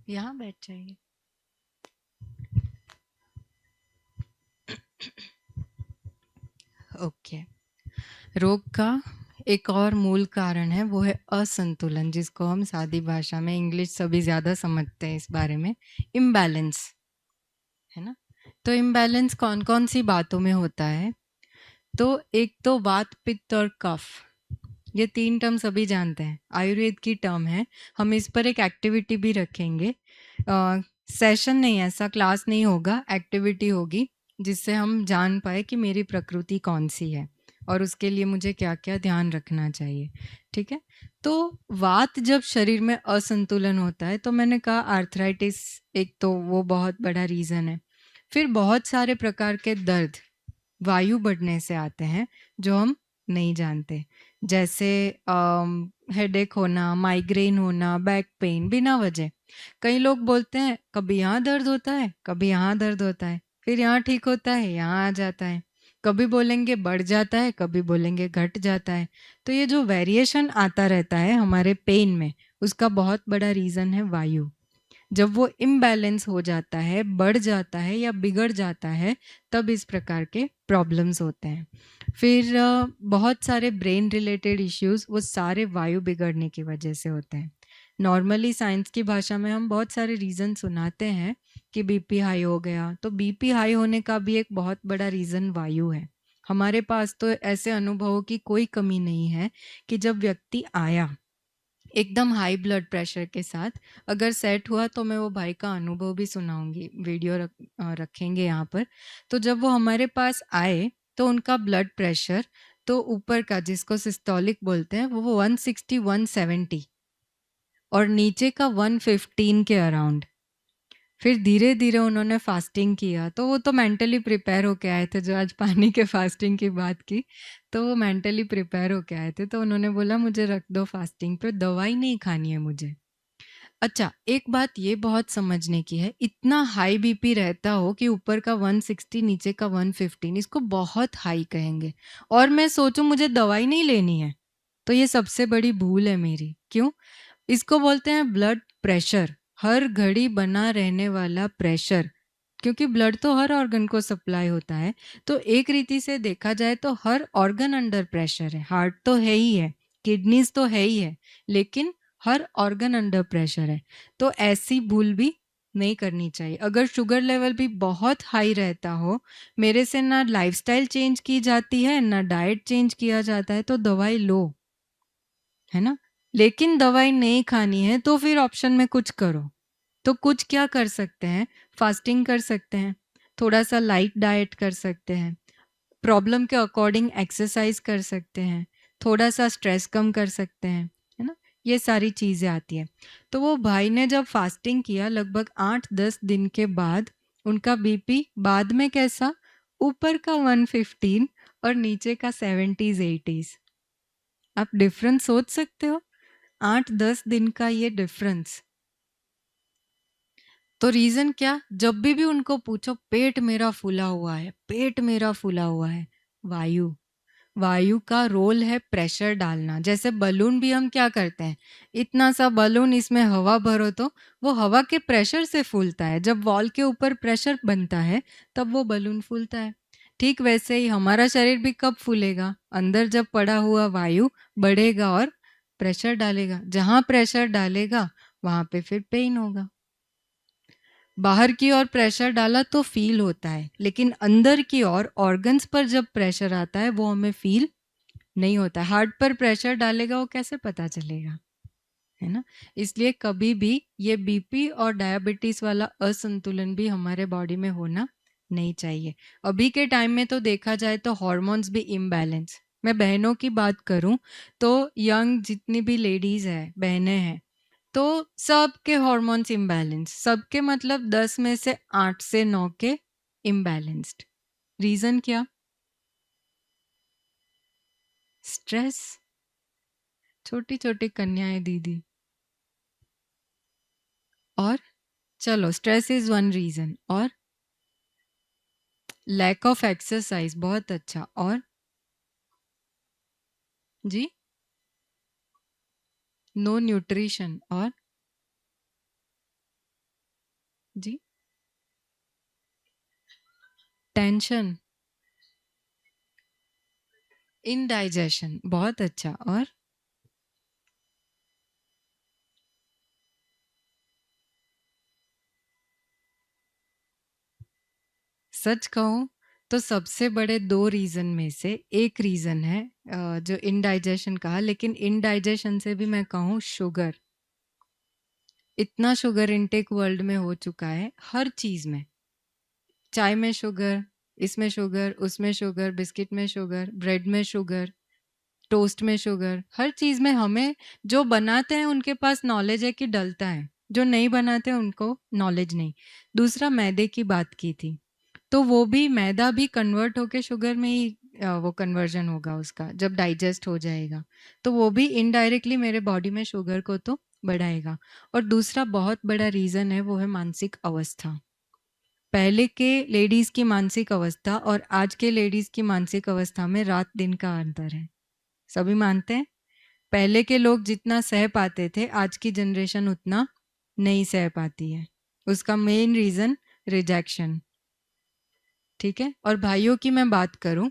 यहाँ बैठ जाइए। ओके। रोग का एक और मूल कारण है, वो है असंतुलन, जिसको हम सादी भाषा में, इंग्लिश सभी ज़्यादा समझते हैं इस बारे में, इम्बैलेंस, है ना। तो इम्बैलेंस कौन कौन सी बातों में होता है? तो एक तो वात, पित्त और कफ, ये 3 टर्म सभी जानते हैं, आयुर्वेद की टर्म है। हम इस पर एक एक्टिविटी भी रखेंगे। सेशन नहीं, ऐसा क्लास नहीं होगा, एक्टिविटी होगी जिससे हम जान पाए कि मेरी प्रकृति कौन सी है और उसके लिए मुझे क्या क्या ध्यान रखना चाहिए। ठीक है। तो वात जब शरीर में असंतुलन होता है, तो मैंने कहा आर्थराइटिस एक तो वो बहुत बड़ा रीज़न है। फिर बहुत सारे प्रकार के दर्द वायु बढ़ने से आते हैं जो हम नहीं जानते, जैसे हेडेक होना, माइग्रेन होना, बैक पेन बिना वजह। कई लोग बोलते हैं कभी यहाँ दर्द होता है, कभी यहाँ दर्द होता है, फिर यहाँ ठीक होता है, यहाँ आ जाता है। कभी बोलेंगे बढ़ जाता है, कभी बोलेंगे घट जाता है। तो ये जो वेरिएशन आता रहता है हमारे पेन में, उसका बहुत बड़ा रीज़न है वायु। जब वो इम्बैलेंस हो जाता है, बढ़ जाता है या बिगड़ जाता है, तब इस प्रकार के प्रॉब्लम्स होते हैं। फिर बहुत सारे ब्रेन रिलेटेड इश्यूज, वो सारे वायु बिगड़ने की वजह से होते हैं। नॉर्मली साइंस की भाषा में हम बहुत सारे रीज़न सुनाते हैं कि बीपी हाई हो गया, तो बीपी हाई होने का भी एक बहुत बड़ा रीज़न वायु है। हमारे पास तो ऐसे अनुभवों की कोई कमी नहीं है कि जब व्यक्ति आया एकदम हाई ब्लड प्रेशर के साथ, अगर सेट हुआ तो मैं वो भाई का अनुभव भी सुनाऊंगी, वीडियो रखेंगे यहाँ पर। तो जब वो हमारे पास आए तो उनका ब्लड प्रेशर तो ऊपर का, जिसको सिस्टोलिक बोलते हैं, वो 160 170 और नीचे का 115 के अराउंड। फिर धीरे धीरे उन्होंने फास्टिंग किया, तो वो तो मेंटली प्रिपेयर होके आए थे। जो आज पानी के फास्टिंग की बात की, तो वो मेंटली प्रिपेयर होके आए थे। तो उन्होंने बोला मुझे रख दो फास्टिंग पे, दवाई नहीं खानी है मुझे। अच्छा, एक बात ये बहुत समझने की है, इतना हाई बीपी रहता हो कि ऊपर का 160 नीचे का 115, इसको बहुत हाई कहेंगे, और मैं सोचूं मुझे दवाई नहीं लेनी है, तो ये सबसे बड़ी भूल है मेरी। क्यों? इसको बोलते हैं ब्लड प्रेशर, हर घड़ी बना रहने वाला प्रेशर, क्योंकि ब्लड तो हर ऑर्गन को सप्लाई होता है। तो एक रीति से देखा जाए तो हर ऑर्गन अंडर प्रेशर है। हार्ट तो है ही है, किडनीज तो है ही है, लेकिन हर ऑर्गन अंडर प्रेशर है। तो ऐसी भूल भी नहीं करनी चाहिए। अगर शुगर लेवल भी बहुत हाई रहता हो, मेरे से ना लाइफस्टाइल चेंज की जाती है, ना डाइट चेंज किया जाता है, तो दवाई लो, है ना। लेकिन दवाई नहीं खानी है तो फिर ऑप्शन में कुछ करो। तो कुछ क्या कर सकते हैं? फास्टिंग कर सकते हैं, थोड़ा सा लाइट डाइट कर सकते हैं, प्रॉब्लम के अकॉर्डिंग एक्सरसाइज कर सकते हैं, थोड़ा सा स्ट्रेस कम कर सकते हैं, है ना। ये सारी चीज़ें आती हैं। तो वो भाई ने जब फास्टिंग किया, लगभग 8-10 दिन के बाद उनका बीपी बाद में कैसा, ऊपर का 115 और नीचे का 70s 80s। आप डिफरेंस सोच सकते हो, 8-10 दिन का ये डिफरेंस। तो रीज़न क्या? जब भी उनको पूछो पेट मेरा फूला हुआ है, पेट मेरा फूला हुआ है, वायु। वायु का रोल है प्रेशर डालना। जैसे बलून भी हम क्या करते हैं, इतना सा बलून, इसमें हवा भरो तो वो हवा के प्रेशर से फूलता है। जब वॉल के ऊपर प्रेशर बनता है तब वो बलून फूलता है। ठीक वैसे ही हमारा शरीर भी कब फूलेगा? अंदर जब पड़ा हुआ वायु बढ़ेगा और प्रेशर डालेगा। जहाँ प्रेशर डालेगा वहाँ पे फिर पेन होगा। बाहर की ओर प्रेशर डाला तो फील होता है, लेकिन अंदर की ओर ऑर्गन्स पर जब प्रेशर आता है वो हमें फील नहीं होता। हार्ट पर प्रेशर डालेगा वो कैसे पता चलेगा, है ना? इसलिए कभी भी ये बीपी और डायबिटीज वाला असंतुलन भी हमारे बॉडी में होना नहीं चाहिए। अभी के टाइम में तो देखा जाए तो हार्मोन्स भी इम्बैलेंस। मैं बहनों की बात करूं तो यंग जितनी भी लेडीज है, बहनें हैं, तो सबके हार्मोन्स इम्बैलेंस, सबके मतलब 10 में से 8 से 9 के इम्बैलेंस्ड। रीजन क्या? स्ट्रेस। छोटी छोटी कन्याएं दीदी। और चलो, स्ट्रेस इज वन रीजन। और लैक ऑफ एक्सरसाइज, बहुत अच्छा। और जी, नो न्यूट्रिशन। और जी, टेंशन, इनडाइजेशन, बहुत अच्छा। और सच कहूं तो सबसे बड़े 2 रीजन में से एक रीजन है जो इनडाइजेशन कहा, लेकिन इनडाइजेशन से भी मैं कहूँ शुगर। इतना शुगर इनटेक वर्ल्ड में हो चुका है, हर चीज में। चाय में शुगर, इसमें शुगर, उसमें शुगर, बिस्किट में शुगर, ब्रेड में शुगर, टोस्ट में शुगर, हर चीज में। हमें जो बनाते हैं उनके पास नॉलेज है कि डलता है, जो नहीं बनाते उनको नॉलेज नहीं। दूसरा, मैदे की बात की थी, तो वो भी मैदा भी कन्वर्ट होके शुगर में ही वो कन्वर्जन होगा उसका, जब डाइजेस्ट हो जाएगा, तो वो भी इनडायरेक्टली मेरे बॉडी में शुगर को तो बढ़ाएगा। और दूसरा बहुत बड़ा रीजन है, वो है मानसिक अवस्था। पहले के लेडीज की मानसिक अवस्था और आज के लेडीज की मानसिक अवस्था में रात दिन का अंतर है। सभी मानते हैं? पहले के लोग जितना सह पाते थे, आज की जनरेशन उतना नहीं सह पाती है। उसका मेन रीजन रिजेक्शन। ठीक है। और भाइयों की मैं बात करूं,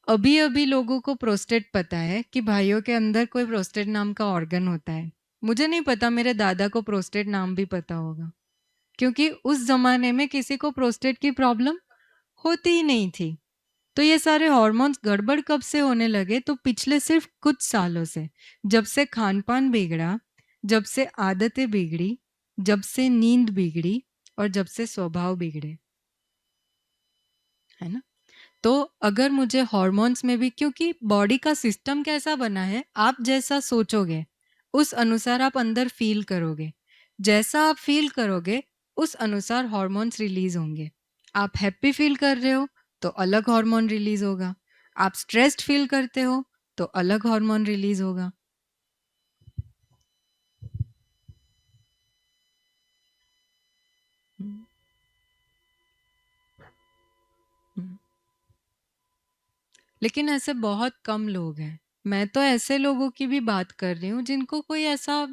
अभी अभी लोगों को प्रोस्टेट पता है कि भाइयों के अंदर कोई प्रोस्टेट नाम का ऑर्गन होता है। मुझे नहीं पता, मेरे दादा को प्रोस्टेट नाम भी पता होगा, क्योंकि उस जमाने में किसी को प्रोस्टेट की प्रॉब्लम होती ही नहीं थी। तो ये सारे हार्मोन्स गड़बड़ कब से होने लगे? तो पिछले सिर्फ कुछ सालों से, जब से खान पान बिगड़ा, जब से आदतें बिगड़ी, जब से नींद बिगड़ी, और जब से स्वभाव बिगड़े, है ना? तो अगर मुझे हार्मोन्स में भी, क्योंकि बॉडी का सिस्टम कैसा बना है, आप जैसा सोचोगे उस अनुसार आप अंदर फील करोगे, जैसा आप फील करोगे उस अनुसार हार्मोन्स रिलीज होंगे। आप हैप्पी फील कर रहे हो तो अलग हार्मोन रिलीज होगा, आप स्ट्रेस्ड फील करते हो तो अलग हार्मोन रिलीज होगा। हम्म, हम्म। लेकिन ऐसे बहुत कम लोग हैं। मैं तो ऐसे लोगों की भी बात कर रही हूँ जिनको कोई ऐसा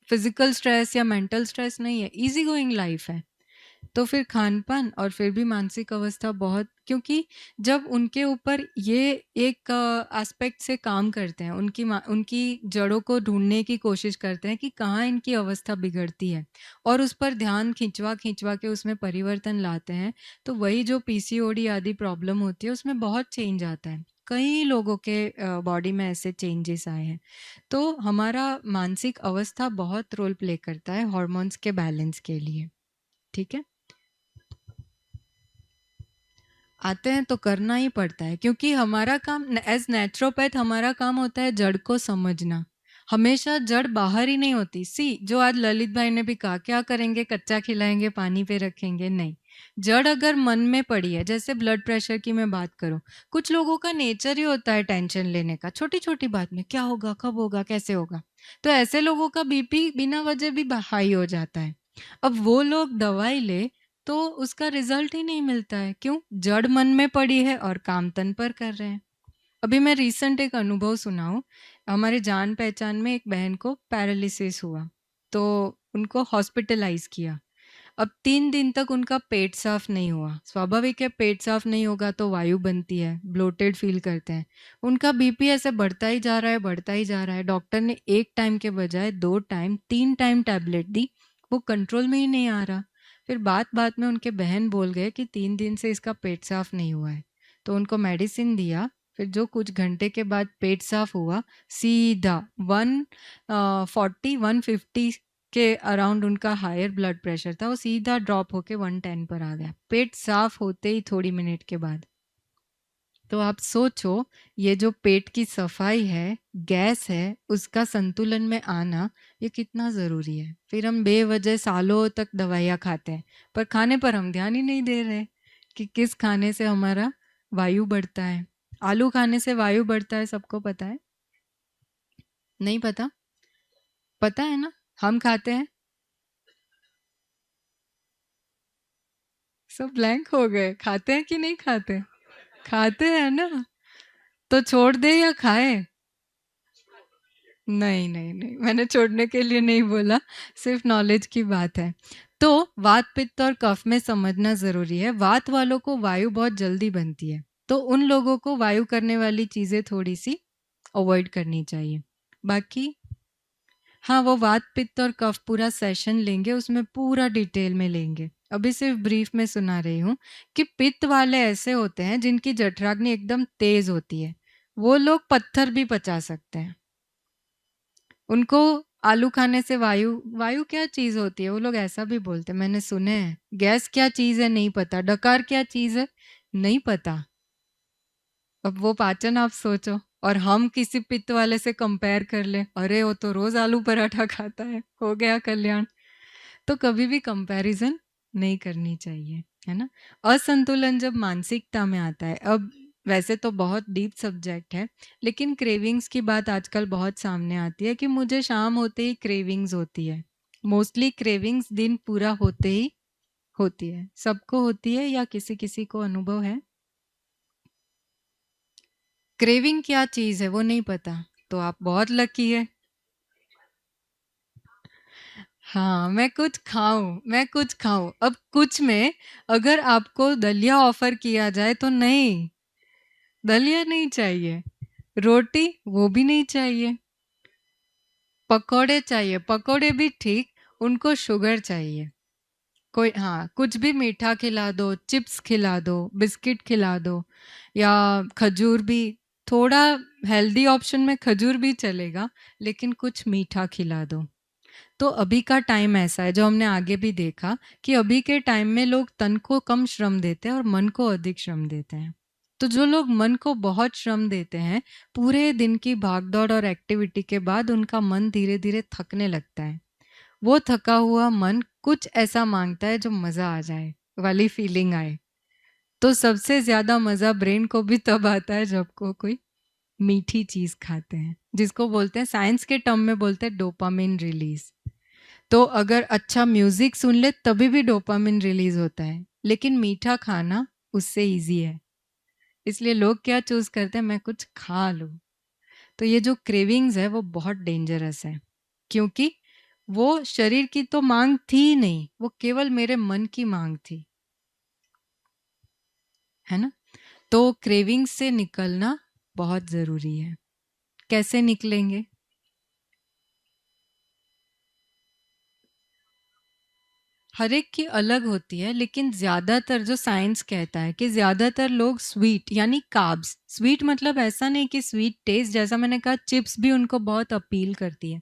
फिजिकल स्ट्रेस या मेंटल स्ट्रेस नहीं है, इजी गोइंग लाइफ है। तो फिर खान-पान और फिर भी मानसिक अवस्था बहुत, क्योंकि जब उनके ऊपर ये एक एस्पेक्ट से काम करते हैं, उनकी जड़ों को ढूँढने की कोशिश करते हैं कि कहाँ इनकी अवस्था बिगड़ती है, और उस पर ध्यान खिंचवा-खिंचवा के उसमें परिवर्तन लाते हैं, तो वही जो पीसीओडी आदि प्रॉब्लम होती है उसमें बहुत चेंज आता है। कई लोगों के बॉडी में ऐसे चेंजेस आए हैं। तो हमारा मानसिक अवस्था बहुत रोल प्ले करता है हॉर्मोन्स के बैलेंस के लिए। ठीक है? आते हैं तो करना ही पड़ता है, क्योंकि हमारा काम एज नेचुरोपैथ, हमारा काम होता है जड़ को समझना। हमेशा जड़ बाहर ही नहीं होती। सी, जो आज ललित भाई ने भी कहा, क्या करेंगे, कच्चा खिलाएंगे, पानी पे रखेंगे? नहीं। जड़ अगर मन में पड़ी है, जैसे ब्लड प्रेशर की मैं बात करूं, कुछ लोगों का नेचर ही होता है टेंशन लेने का, छोटी छोटी बात में क्या होगा, कब होगा, कैसे होगा। तो ऐसे लोगों का बीपी बिना वजह भी हाई हो जाता है। अब वो लोग दवाई ले तो उसका रिजल्ट ही नहीं मिलता है। क्यों? जड़ मन में पड़ी है और काम तन पर कर रहे हैं। अभी मैं रिसेंट एक अनुभव सुनाऊं। हमारे जान पहचान में एक बहन को पैरालिसिस हुआ, तो उनको हॉस्पिटलाइज किया। अब 3 दिन तक उनका पेट साफ नहीं हुआ। स्वाभाविक है, पेट साफ नहीं होगा तो वायु बनती है, ब्लोटेड फील करते हैं। उनका बीपी ऐसे बढ़ता ही जा रहा है, बढ़ता ही जा रहा है। डॉक्टर ने 1 टाइम के बजाय 2 टाइम 3 टाइम टैबलेट दी, वो कंट्रोल में ही नहीं आ रहा। फिर बात-बात में उनके बहन बोल गए कि 3 दिन से इसका पेट साफ नहीं हुआ है। तो उनको मेडिसिन दिया, फिर जो कुछ घंटे के बाद पेट साफ हुआ, सीधा 140-150 के अराउंड उनका हायर ब्लड प्रेशर था, वो सीधा ड्रॉप होके 110 पर आ गया, पेट साफ होते ही थोड़ी मिनट के बाद। तो आप सोचो, ये जो पेट की सफाई है, गैस है, उसका संतुलन में आना, ये कितना ज़रूरी है। फिर हम बेवजह सालों तक दवाइयाँ खाते हैं, पर खाने पर हम ध्यान ही नहीं दे रहे कि किस खाने से हमारा वायु बढ़ता है। आलू खाने से वायु बढ़ता है, सबको पता है? नहीं पता? पता है ना? हम खाते हैं? सब ब्लैंक हो गए। खाते हैं कि नहीं खाते? खाते हैं ना? तो छोड़ दे या खाए? नहीं, नहीं, नहीं, मैंने छोड़ने के लिए नहीं बोला, सिर्फ नॉलेज की बात है। तो वात, पित्त और कफ में समझना ज़रूरी है। वात वालों को वायु बहुत जल्दी बनती है, तो उन लोगों को वायु करने वाली चीज़ें थोड़ी-सी अवॉइड करनी चाहिए। बाकी हाँ, वो वात, पित्त और कफ पूरा सेशन लेंगे, उसमें पूरा डिटेल में लेंगे। अभी सिर्फ ब्रीफ में सुना रही हूँ कि पित्त वाले ऐसे होते हैं जिनकी जठराग्नि एकदम तेज़ होती है। वो लोग पत्थर भी पचा सकते हैं। उनको आलू खाने से वायु क्या चीज़ होती है? वो लोग ऐसा भी बोलते हैं, मैंने सुने हैं। गैस क्या चीज़ है नहीं पता, डकार क्या चीज़ है नहीं पता। अब वो पाचन आप सोचो, और हम किसी पित्त वाले से कंपेयर कर लें, अरे वो तो रोज आलू पराठा खाता है, हो गया कल्याण। तो कभी भी कंपैरिजन नहीं करनी चाहिए, है ना? असंतुलन जब मानसिकता में आता है, अब वैसे तो बहुत डीप सब्जेक्ट है, लेकिन क्रेविंग्स की बात आजकल बहुत सामने आती है कि मुझे शाम होते ही क्रेविंग्स होती है। मोस्टली क्रेविंग्स दिन पूरा होते ही होती है। सबको होती है या किसी-किसी को अनुभव है? क्रेविंग क्या चीज़ है वो नहीं पता, तो आप बहुत लकी है। हाँ, मैं कुछ खाऊँ। अब कुछ में अगर आपको दलिया ऑफ़र किया जाए तो नहीं, दलिया नहीं चाहिए। रोटी, वो भी नहीं चाहिए। पकौड़े चाहिए, पकौड़े भी ठीक, उनको शुगर चाहिए। कोई हाँ, कुछ भी मीठा खिला दो, चिप्स खिला दो, बिस्किट खिला दो, या खजूर भी, थोड़ा हेल्दी ऑप्शन में खजूर भी चलेगा, लेकिन कुछ मीठा खिला दो। तो अभी का टाइम ऐसा है, जो हमने आगे भी देखा, कि अभी के टाइम में लोग तन को कम श्रम देते हैं और मन को अधिक श्रम देते हैं। तो जो लोग मन को बहुत श्रम देते हैं, पूरे दिन की भागदौड़ और एक्टिविटी के बाद उनका मन धीरे-धीरे थकने लगता है। वो थका हुआ मन कुछ ऐसा मांगता है जो मज़ा आ जाए, वाली फीलिंग आए। तो सबसे ज़्यादा मज़ा ब्रेन को भी तब आता है जब को कोई मीठी चीज़ खाते हैं, जिसको बोलते हैं, साइंस के टर्म में बोलते हैं डोपामिन रिलीज़। तो अगर अच्छा म्यूजिक सुन ले तभी भी डोपामिन रिलीज होता है, लेकिन मीठा खाना उससे इजी है। इसलिए लोग क्या चूज करते हैं, मैं कुछ खा लूं। तो ये जो क्रेविंग्स है वो बहुत डेंजरस है, क्योंकि वो शरीर की तो मांग थी ही नहीं, वो केवल मेरे मन की मांग थी, है ना? तो क्रेविंग्स से निकलना बहुत जरूरी है। कैसे निकलेंगे? हर एक की अलग होती है, लेकिन ज़्यादातर जो साइंस कहता है कि ज़्यादातर लोग स्वीट यानी कार्ब्स, स्वीट मतलब ऐसा नहीं कि स्वीट टेस्ट, जैसा मैंने कहा चिप्स भी उनको बहुत अपील करती है।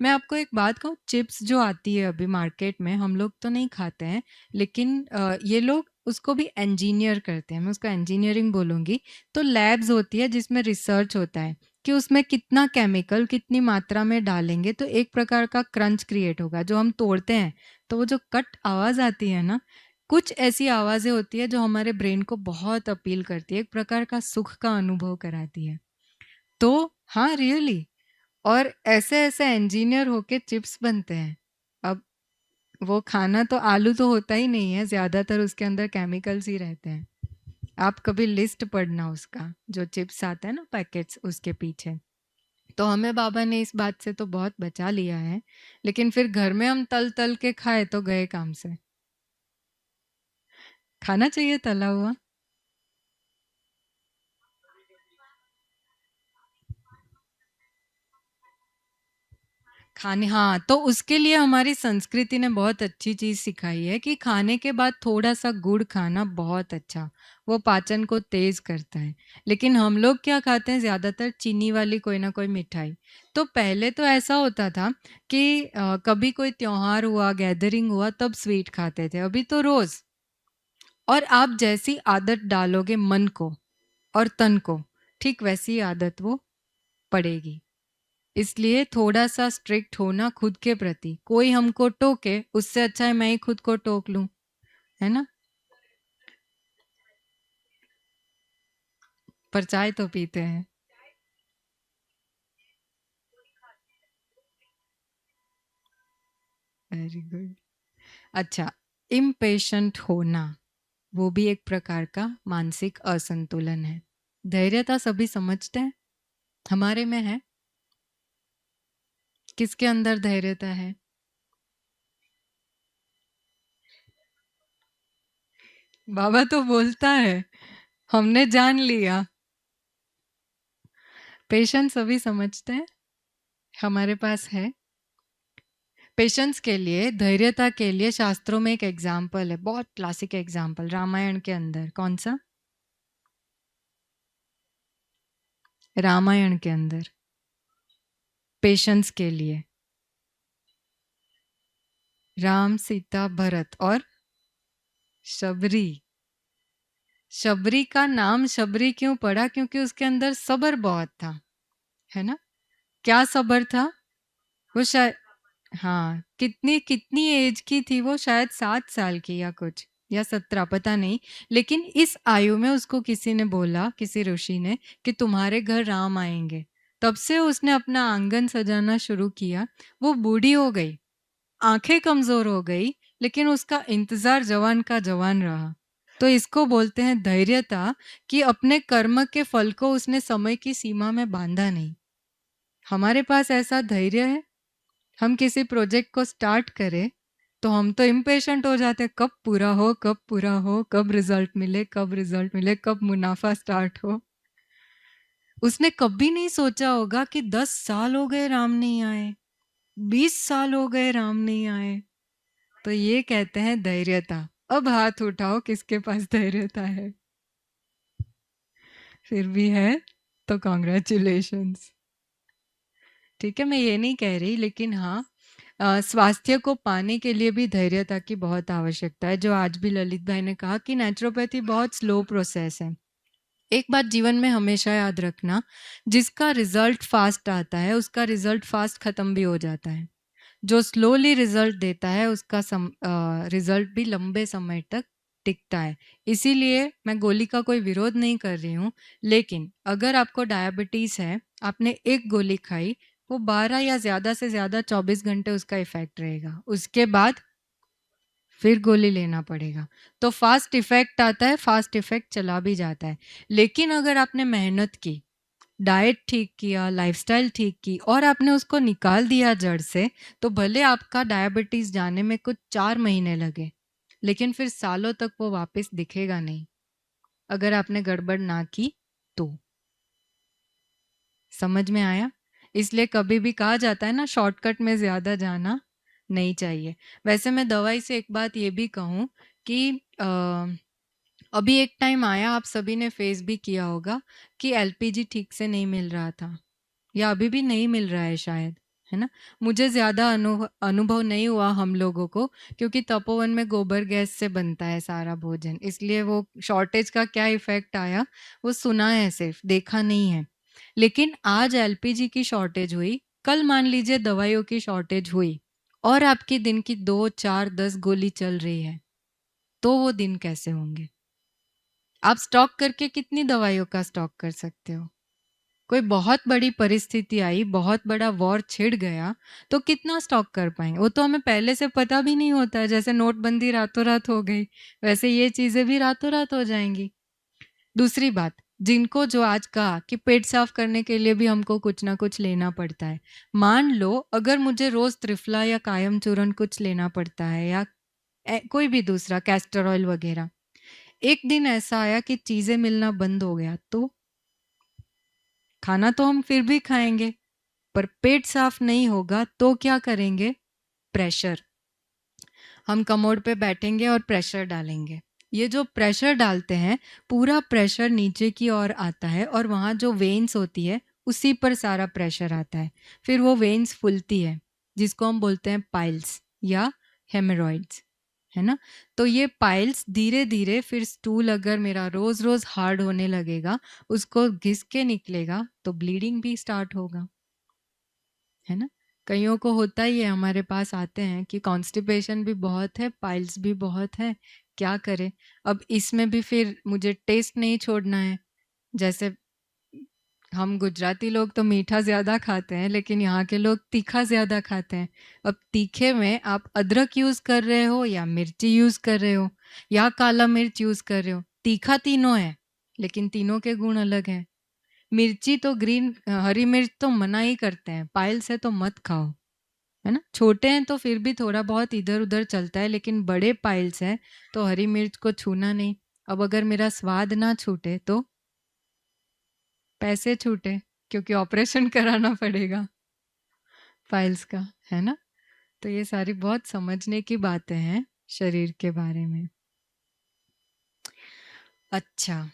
मैं आपको एक बात कहूँ, चिप्स जो आती है अभी मार्केट में, हम लोग तो नहीं खाते हैं, लेकिन ये लोग उसको भी इंजीनियर करते हैं, मैं उसका इंजीनियरिंग बोलूँगी। तो लैब्स होती है जिसमें रिसर्च होता है कि उसमें कितना केमिकल कितनी मात्रा में डालेंगे तो एक प्रकार का क्रंच क्रिएट होगा, जो हम तोड़ते हैं तो वो जो कट आवाज़ आती है ना, कुछ ऐसी आवाज़ें होती है जो हमारे ब्रेन को बहुत अपील करती है, एक प्रकार का सुख का अनुभव कराती है। तो हाँ, रियली। और ऐसे-ऐसे इंजीनियर होके चिप्स बनते हैं। अब वो खाना तो आलू तो होता ही नहीं है, ज़्यादातर उसके अंदर केमिकल्स ही रहते हैं। आप कभी लिस्ट पढ़ना उसका, जो चिप्स आता है ना पैकेट्स उसके पीछे। तो हमें बाबा ने इस बात से तो बहुत बचा लिया है, लेकिन फिर घर में हम तल-तल के खाए तो गए काम से। खाना चाहिए तला हुआ। खाने, हाँ, तो उसके लिए हमारी संस्कृति ने बहुत अच्छी चीज़ सिखाई है कि खाने के बाद थोड़ा-सा गुड़ खाना बहुत अच्छा, वो पाचन को तेज़ करता है। लेकिन हम लोग क्या खाते हैं ज़्यादातर चीनी वाली कोई ना कोई मिठाई। तो पहले तो ऐसा होता था कि कभी कोई त्योहार हुआ, गैदरिंग हुआ तब स्वीट खाते थे, अभी तो रोज़। और आप जैसी आदत डालोगे मन को और तन को, ठीक वैसी आदत वो पड़ेगी। इसलिए थोड़ा-सा स्ट्रिक्ट होना खुद के प्रति। कोई हमको टोके, उससे अच्छा है मैं ही खुद को टोक लूँ, है ना? पर चाय तो पीते हैं। Very good. अच्छा, इम्पेशेंट होना, वो भी एक प्रकार का मानसिक असंतुलन है। धैर्यता सभी समझते हैं, हमारे में है। किसके अंदर धैर्यता है? बाबा तो बोलता है, हमने जान लिया। पेशेंस सभी समझते हैं, हमारे पास है। पेशेंस के लिए, धैर्यता के लिए शास्त्रों में एक एग्जाम्पल है, बहुत क्लासिक एग्जाम्पल, रामायण के अंदर। कौन सा? रामायण के अंदर पेशेंस के लिए राम, सीता, भरत और शबरी। शबरी का नाम शबरी क्यों पड़ा? क्योंकि उसके अंदर सब्र बहुत था, है ना? क्या सब्र था? वो शायद, हाँ, कितनी कितनी एज की थी वो? शायद 7 साल की या कुछ, या 17, पता नहीं। लेकिन इस आयु में उसको किसी ने बोला, किसी ऋषि ने, कि तुम्हारे घर राम आएंगे। तब से उसने अपना आंगन सजाना शुरू किया। वो बूढ़ी हो गई, आंखें कमजोर हो गई, लेकिन उसका इंतजार जवान का जवान रहा। तो इसको बोलते हैं धैर्यता, कि अपने कर्म के फल को उसने समय की सीमा में बांधा नहीं। हमारे पास ऐसा धैर्य है? हम किसी प्रोजेक्ट को स्टार्ट करें तो हम तो इम्पेशेंट हो जाते हैं, कब पूरा हो, कब पूरा हो, कब रिजल्ट मिले, कब रिजल्ट मिले, कब मुनाफा स्टार्ट हो। उसने कभी नहीं सोचा होगा कि 10 साल हो गए राम नहीं आए, 20 साल हो गए राम नहीं आए। तो ये कहते हैं धैर्यता। अब हाथ उठाओ किसके पास धैर्यता है? फिर भी है तो कॉन्ग्रेचुलेशंस। ठीक है, मैं ये नहीं कह रही, लेकिन हाँ, स्वास्थ्य को पाने के लिए भी धैर्यता की बहुत आवश्यकता है। जो आज भी ललित भाई ने कहा कि नेचुरोपैथी बहुत स्लो प्रोसेस है। एक बात जीवन में हमेशा याद रखना, जिसका रिजल्ट फास्ट आता है उसका रिजल्ट फास्ट खत्म भी हो जाता है। जो स्लोली रिजल्ट देता है उसका रिजल्ट भी लंबे समय तक टिकता है। इसीलिए मैं गोली का कोई विरोध नहीं कर रही हूँ, लेकिन अगर आपको डायबिटीज है, आपने एक गोली खाई, वो 12 या ज्यादा से ज्यादा 24 घंटे उसका इफेक्ट रहेगा, उसके बाद फिर गोली लेना पड़ेगा। तो फास्ट इफेक्ट आता है, फास्ट इफेक्ट चला भी जाता है। लेकिन अगर आपने मेहनत की, डाइट ठीक किया, लाइफस्टाइल ठीक की और आपने उसको निकाल दिया जड़ से, तो भले आपका डायबिटीज जाने में कुछ 4 महीने लगे, लेकिन फिर सालों तक वो वापस दिखेगा नहीं, अगर आपने गड़बड़ ना की तो। समझ में आया? इसलिए कभी भी कहा जाता है ना, शॉर्टकट में ज्यादा जाना नहीं चाहिए। वैसे मैं दवाई से एक बात ये भी कहूँ कि अभी एक टाइम आया, आप सभी ने फेस भी किया होगा, कि एलपीजी ठीक से नहीं मिल रहा था, या अभी भी नहीं मिल रहा है शायद, है ना? मुझे ज़्यादा अनुभव नहीं हुआ हम लोगों को, क्योंकि तपोवन में गोबर गैस से बनता है सारा भोजन, इसलिए वो शॉर्टेज का क्या इफेक्ट आया वो सुना है, सिर्फ देखा नहीं है। लेकिन आज एलपीजी की शॉर्टेज हुई, कल मान लीजिए दवाइयों की शॉर्टेज हुई, और आपकी दिन की 2, 4, 10 गोली चल रही है, तो वो दिन कैसे होंगे? आप स्टॉक करके कितनी दवाइयों का स्टॉक कर सकते हो? कोई बहुत बड़ी परिस्थिति आई, बहुत बड़ा वॉर छिड़ गया, तो कितना स्टॉक कर पाएंगे? वो तो हमें पहले से पता भी नहीं होता है। जैसे नोटबंदी रातों रात हो गई, वैसे ये चीजें भी रातों रात हो जाएंगी। दूसरी बात, जिनको जो आज कहा कि पेट साफ करने के लिए भी हमको कुछ ना कुछ लेना पड़ता है, मान लो अगर मुझे रोज त्रिफला या कायम चूर्ण कुछ लेना पड़ता है, या कोई भी दूसरा कैस्टर ऑयल वगैरह, एक दिन ऐसा आया कि चीजें मिलना बंद हो गया, तो खाना तो हम फिर भी खाएंगे, पर पेट साफ नहीं होगा तो क्या करेंगे? प्रेशर। हम कमोड पे बैठेंगे और प्रेशर डालेंगे। ये जो प्रेशर डालते हैं, पूरा प्रेशर नीचे की ओर आता है और वहाँ जो वेन्स होती है उसी पर सारा प्रेशर आता है। फिर वो वेन्स फूलती है, जिसको हम बोलते हैं पाइल्स या हेमरॉइड्स, है ना? तो ये पाइल्स धीरे धीरे फिर स्टूल अगर मेरा रोज रोज हार्ड होने लगेगा, उसको घिस के निकलेगा तो ब्लीडिंग भी स्टार्ट होगा, है ना? कईयों को होता ही है, हमारे पास आते हैं कि कॉन्स्टिपेशन भी बहुत है, पाइल्स भी बहुत है, क्या करें? अब इसमें भी फिर मुझे टेस्ट नहीं छोड़ना है। जैसे हम गुजराती लोग तो मीठा ज़्यादा खाते हैं, लेकिन यहाँ के लोग तीखा ज़्यादा खाते हैं। अब तीखे में आप अदरक यूज़ कर रहे हो या मिर्ची यूज़ कर रहे हो या काला मिर्च यूज़ कर रहे हो, तीखा तीनों है, लेकिन तीनों के गुण अलग हैं। मिर्ची तो हरी मिर्च तो मना ही करते हैं, पाइल्स है तो मत खाओ, है ना? छोटे हैं तो फिर भी थोड़ा बहुत इधर उधर चलता है, लेकिन बड़े पाइल्स हैं तो हरी मिर्च को छूना नहीं। अब अगर मेरा स्वाद ना छूटे तो पैसे छूटे, क्योंकि ऑपरेशन कराना पड़ेगा पाइल्स का, है ना? तो ये सारी बहुत समझने की बातें हैं शरीर के बारे में। अच्छा,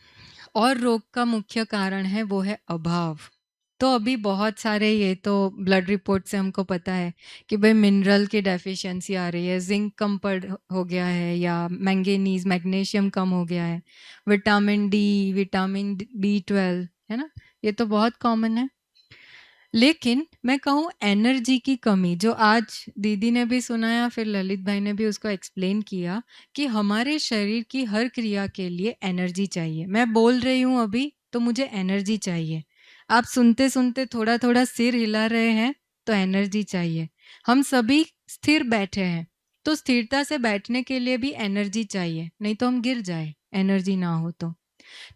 और रोग का मुख्य कारण है वो है अभाव। तो अभी बहुत सारे, ये तो ब्लड रिपोर्ट से हमको पता है कि भाई मिनरल की डेफिशिएंसी आ रही है, जिंक कम पड़ हो गया है या मैंगनीज मैग्नीशियम कम हो गया है, विटामिन डी, विटामिन B12, है ना? ये तो बहुत कॉमन है। लेकिन मैं कहूँ एनर्जी की कमी, जो आज दीदी ने भी सुनाया, फिर ललित भाई ने भी उसको एक्सप्लेन किया कि हमारे शरीर की हर क्रिया के लिए एनर्जी चाहिए। मैं बोल रही हूँ अभी तो मुझे एनर्जी चाहिए। आप सुनते सुनते थोड़ा थोड़ा सिर हिला रहे हैं तो एनर्जी चाहिए। हम सभी स्थिर बैठे हैं तो स्थिरता से बैठने के लिए भी एनर्जी चाहिए, नहीं तो हम गिर जाए एनर्जी ना हो तो।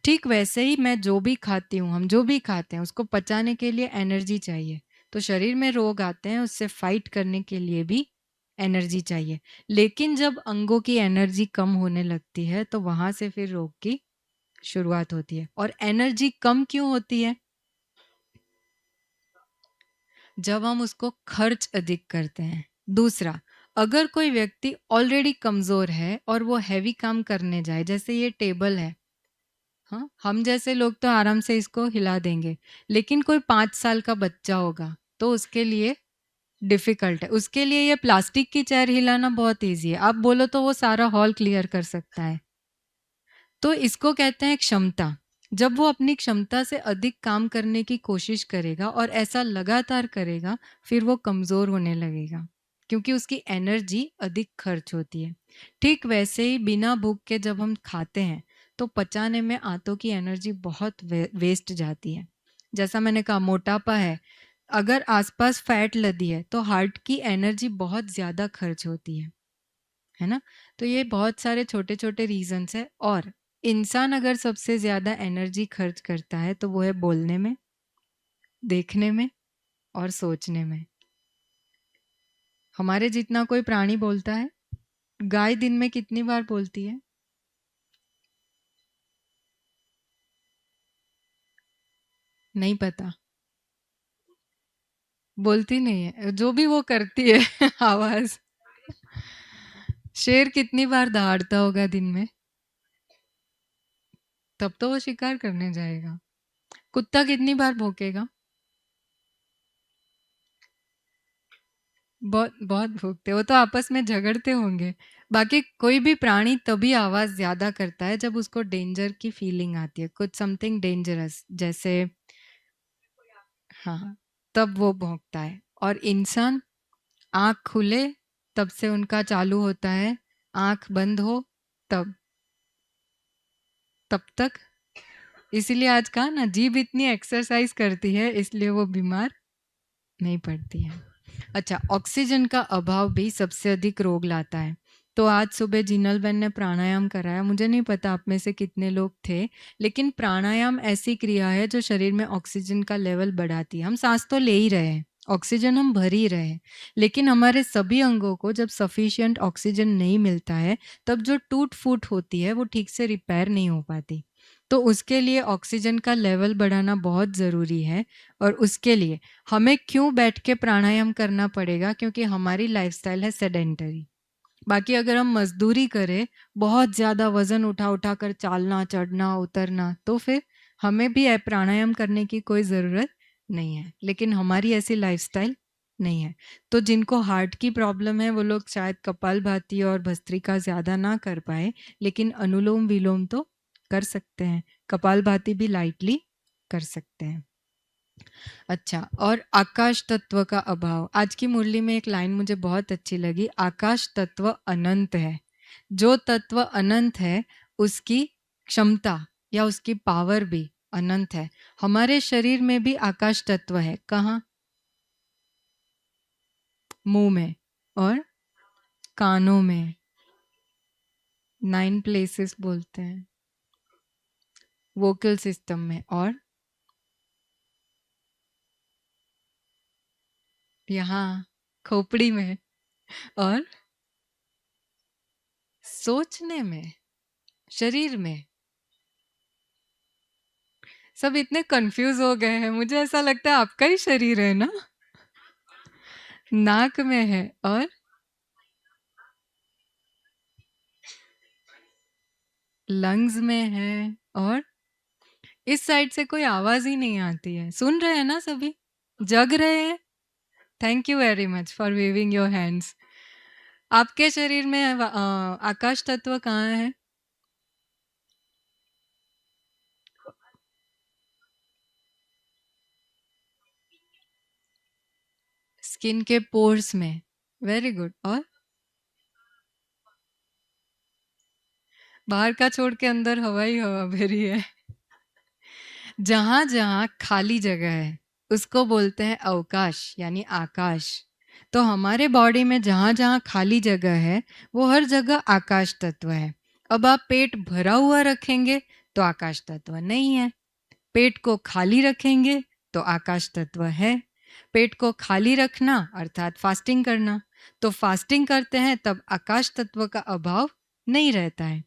ठीक वैसे ही मैं जो भी खाती हूँ, हम जो भी खाते हैं, उसको पचाने के लिए एनर्जी चाहिए। तो शरीर में रोग आते हैं, उससे फाइट करने के लिए भी एनर्जी चाहिए। लेकिन जब अंगों की एनर्जी कम होने लगती है तो वहां से फिर रोग की शुरुआत होती है। और एनर्जी कम क्यों होती है? जब हम उसको खर्च अधिक करते हैं। दूसरा, अगर कोई व्यक्ति ऑलरेडी कमजोर है और वो हैवी काम करने जाए, जैसे ये टेबल है, हाँ, हम जैसे लोग तो आराम से इसको हिला देंगे, लेकिन कोई 5 साल का बच्चा होगा तो उसके लिए डिफिकल्ट है। उसके लिए ये प्लास्टिक की चेयर हिलाना बहुत इजी है, आप बोलो तो वो सारा हॉल क्लियर कर सकता है। तो इसको कहते हैं क्षमता। जब वो अपनी क्षमता से अधिक काम करने की कोशिश करेगा और ऐसा लगातार करेगा, फिर वो कमजोर होने लगेगा, क्योंकि उसकी एनर्जी अधिक खर्च होती है। ठीक वैसे ही बिना भूख के जब हम खाते हैं तो पचाने में आंतों की एनर्जी बहुत वेस्ट जाती है। जैसा मैंने कहा, मोटापा है, अगर आसपास फैट लदी है तो हार्ट की एनर्जी बहुत ज्यादा खर्च होती है ना? तो ये बहुत सारे छोटे छोटे रीजंस है। और इंसान अगर सबसे ज्यादा एनर्जी खर्च करता है तो वो है बोलने में, देखने में और सोचने में। हमारे जितना कोई प्राणी बोलता है? गाय दिन में कितनी बार बोलती है? नहीं पता, बोलती नहीं है, जो भी वो करती है आवाज। शेर कितनी बार दहाड़ता होगा दिन में? तब तो वो शिकार करने जाएगा। कुत्ता कितनी बार भौंकेगा? बहुत बहुत भूखते, वो तो आपस में झगड़ते होंगे। बाकी कोई भी प्राणी तभी आवाज ज्यादा करता है जब उसको डेंजर की फीलिंग आती है, कुछ समथिंग डेंजरस, जैसे, हाँ, तब वो भौंकता है। और इंसान, आंख खुले तब से उनका चालू होता है, आंख बंद हो तब, तब तक। इसीलिए आज कहा ना, जीभ इतनी एक्सरसाइज करती है, इसलिए वो बीमार नहीं पड़ती है। अच्छा, ऑक्सीजन का अभाव भी सबसे अधिक रोग लाता है। तो आज सुबह जिनल बहन ने प्राणायाम कराया, मुझे नहीं पता आप में से कितने लोग थे, लेकिन प्राणायाम ऐसी क्रिया है जो शरीर में ऑक्सीजन का लेवल बढ़ाती है। हम सांस तो ले ही रहे हैं, ऑक्सीजन हम भर ही रहे हैं, लेकिन हमारे सभी अंगों को जब सफिशिएंट ऑक्सीजन नहीं मिलता है, तब जो टूट फूट होती है वो ठीक से रिपेयर नहीं हो पाती। तो उसके लिए ऑक्सीजन का लेवल बढ़ाना बहुत ज़रूरी है। और उसके लिए हमें क्यों बैठ के प्राणायाम करना पड़ेगा? क्योंकि हमारी लाइफस्टाइल है सेडेंटरी। बाकी अगर हम मजदूरी करें, बहुत ज़्यादा वजन उठा उठा कर चालना, चढ़ना, उतरना, तो फिर हमें भी प्राणायाम करने की कोई ज़रूरत नहीं है। लेकिन हमारी ऐसी लाइफस्टाइल नहीं है। तो जिनको हार्ट की प्रॉब्लम है वो लोग शायद कपालभाति और भस्त्रिका ज़्यादा ना कर पाए, लेकिन अनुलोम विलोम तो कर सकते हैं। कपालभाति भी लाइटली कर सकते हैं। अच्छा, और आकाश तत्व का अभाव। आज की मुरली में एक लाइन मुझे बहुत अच्छी लगी, आकाश तत्व अनंत है। जो तत्व अनंत है उसकी क्षमता या उसकी पावर भी अनंत है। हमारे शरीर में भी आकाश तत्व है। कहाँ? मुंह में और कानों में, 9 प्लेसेस बोलते हैं, वोकल सिस्टम में, और यहाँ खोपड़ी में, और सोचने में, शरीर में। सब इतने कंफ्यूज हो गए हैं, मुझे ऐसा लगता है आपका ही शरीर है ना। नाक में है और लंग्स में है, और इस साइड से कोई आवाज ही नहीं आती है। सुन रहे हैं ना सभी? जग रहे हैं? Thank you very much for waving your hands. आपके शरीर में आकाश तत्व कहाँ है? स्किन के पोर्स में। Very good. और बाहर का छोड़ के अंदर हवा ही हवा भरी है। जहां जहां खाली जगह है उसको बोलते हैं अवकाश, यानी आकाश। तो हमारे बॉडी में जहां जहां खाली जगह है वो हर जगह आकाश तत्व है। अब आप पेट भरा हुआ रखेंगे तो आकाश तत्व नहीं है। पेट को खाली रखेंगे तो आकाश तत्व है। पेट को खाली रखना अर्थात फास्टिंग करना, तो फास्टिंग करते हैं तब आकाश तत्व का अभाव नहीं रहता है।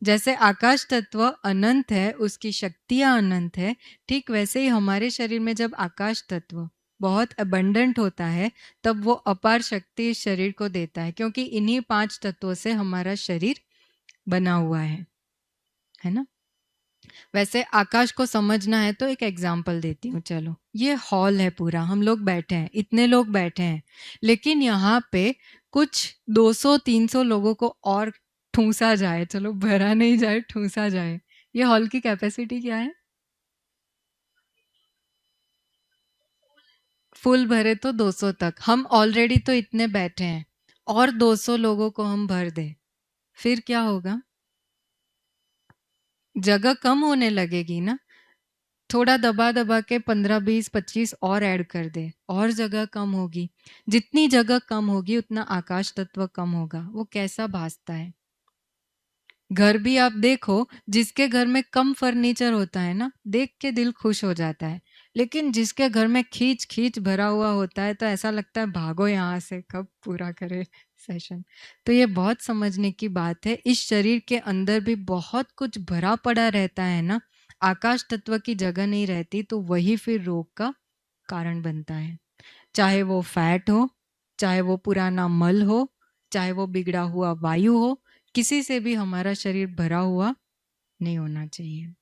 जैसे आकाश तत्व अनंत है, उसकी शक्तियां अनंत है, ठीक वैसे ही हमारे शरीर में जब आकाश तत्व बहुत अबंडेंट होता है तब वो अपार शक्ति इस शरीर को देता है, क्योंकि इन्हीं 5 तत्वों से हमारा शरीर बना हुआ है ना। वैसे आकाश को समझना है तो एक एग्जाम्पल देती हूँ। चलो, ये हॉल है पूरा, हम लोग बैठे हैं, इतने लोग बैठे हैं, लेकिन यहाँ पे कुछ 200-300 लोगों को और ठूंसा जाए, चलो भरा नहीं जाए, ठूंसा जाए, ये हॉल की कैपेसिटी क्या है? फुल भरे तो 200 तक। हम ऑलरेडी तो इतने बैठे हैं, और 200 लोगों को हम भर दे, फिर क्या होगा? जगह कम होने लगेगी ना। थोड़ा दबा दबा के 15, 20, 25 और ऐड कर दे, और जगह कम होगी। जितनी जगह कम होगी उतना आकाश तत्व कम होगा। वो कैसा भासता है? घर भी आप देखो, जिसके घर में कम फर्नीचर होता है ना, देख के दिल खुश हो जाता है। लेकिन जिसके घर में खींच खींच भरा हुआ होता है तो ऐसा लगता है भागो यहाँ से, कब पूरा करे सेशन। तो ये बहुत समझने की बात है। इस शरीर के अंदर भी बहुत कुछ भरा पड़ा रहता है ना, आकाश तत्व की जगह नहीं रहती तो वही फिर रोग का कारण बनता है। चाहे वो फैट हो, चाहे वो पुराना मल हो, चाहे वो बिगड़ा हुआ वायु हो, किसी से भी हमारा शरीर भरा हुआ नहीं होना चाहिए।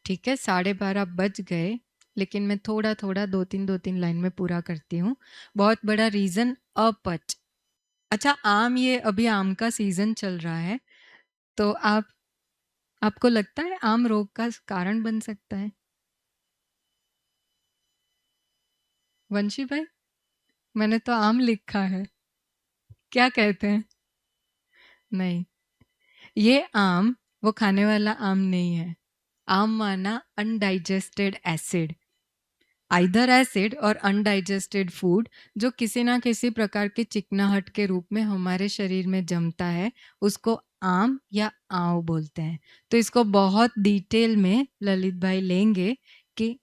ठीक है, 12:30 बज गए, लेकिन मैं थोड़ा थोड़ा 2-3 लाइन में पूरा करती हूँ। बहुत बड़ा रीजन अपच। अच्छा, आम, ये अभी आम का सीजन चल रहा है, तो आपको लगता है आम रोग का कारण बन सकता है? वंशी भाई, मैंने तो आम लिखा है, क्या कहते हैं? नहीं, ये आम वो खाने वाला आम नहीं है। आम माना अनडाइजेस्टेड एसिड, आइदर एसिड और अनडाइजेस्टेड फूड जो किसी ना किसी प्रकार के चिकनाहट के रूप में हमारे शरीर में जमता है, उसको आम या आव बोलते हैं। तो इसको बहुत डिटेल में ललित भाई लेंगे कि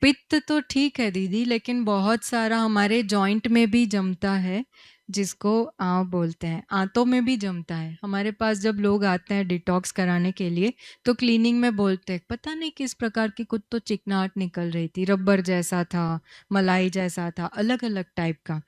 पित्त तो ठीक है दीदी, लेकिन बहुत सारा हमारे जॉइंट में भी जमता है, जिसको आंव बोलते हैं, आंतों में भी जमता है। हमारे पास जब लोग आते हैं डिटॉक्स कराने के लिए तो क्लीनिंग में बोलते हैं पता नहीं किस प्रकार की कुछ तो चिकनाहट निकल रही थी, रबर जैसा था, मलाई जैसा था, अलग अलग टाइप का।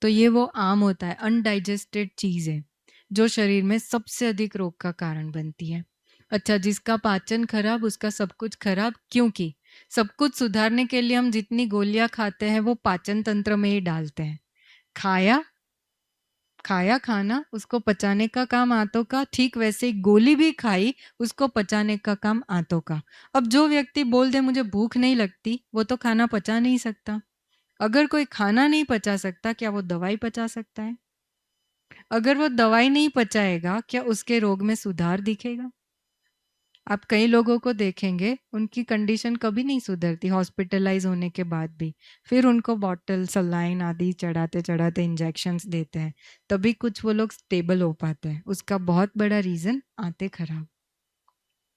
तो ये वो आम होता है, अनडाइजेस्टेड चीज है जो शरीर में सबसे अधिक रोग का कारण बनती है। अच्छा, जिसका पाचन खराब उसका सब कुछ खराब, क्योंकि सब कुछ सुधारने के लिए हम जितनी गोलियां खाते हैं वो पाचन तंत्र में ही डालते हैं। खाया खाया खाना, उसको पचाने का काम आंतों का, ठीक वैसे ही गोली भी खाई, उसको पचाने का काम आंतों का। अब जो व्यक्ति बोल दे मुझे भूख नहीं लगती, वो तो खाना पचा नहीं सकता। अगर कोई खाना नहीं पचा सकता, क्या वो दवाई पचा सकता है? अगर वो दवाई नहीं पचाएगा, क्या उसके रोग में सुधार दिखेगा? आप कई लोगों को देखेंगे उनकी कंडीशन कभी नहीं सुधरती हॉस्पिटलाइज होने के बाद भी, फिर उनको बॉटल सलाइन आदि चढ़ाते चढ़ाते इंजेक्शंस देते हैं, तभी कुछ वो लोग स्टेबल हो पाते हैं। उसका बहुत बड़ा रीजन आते खराब।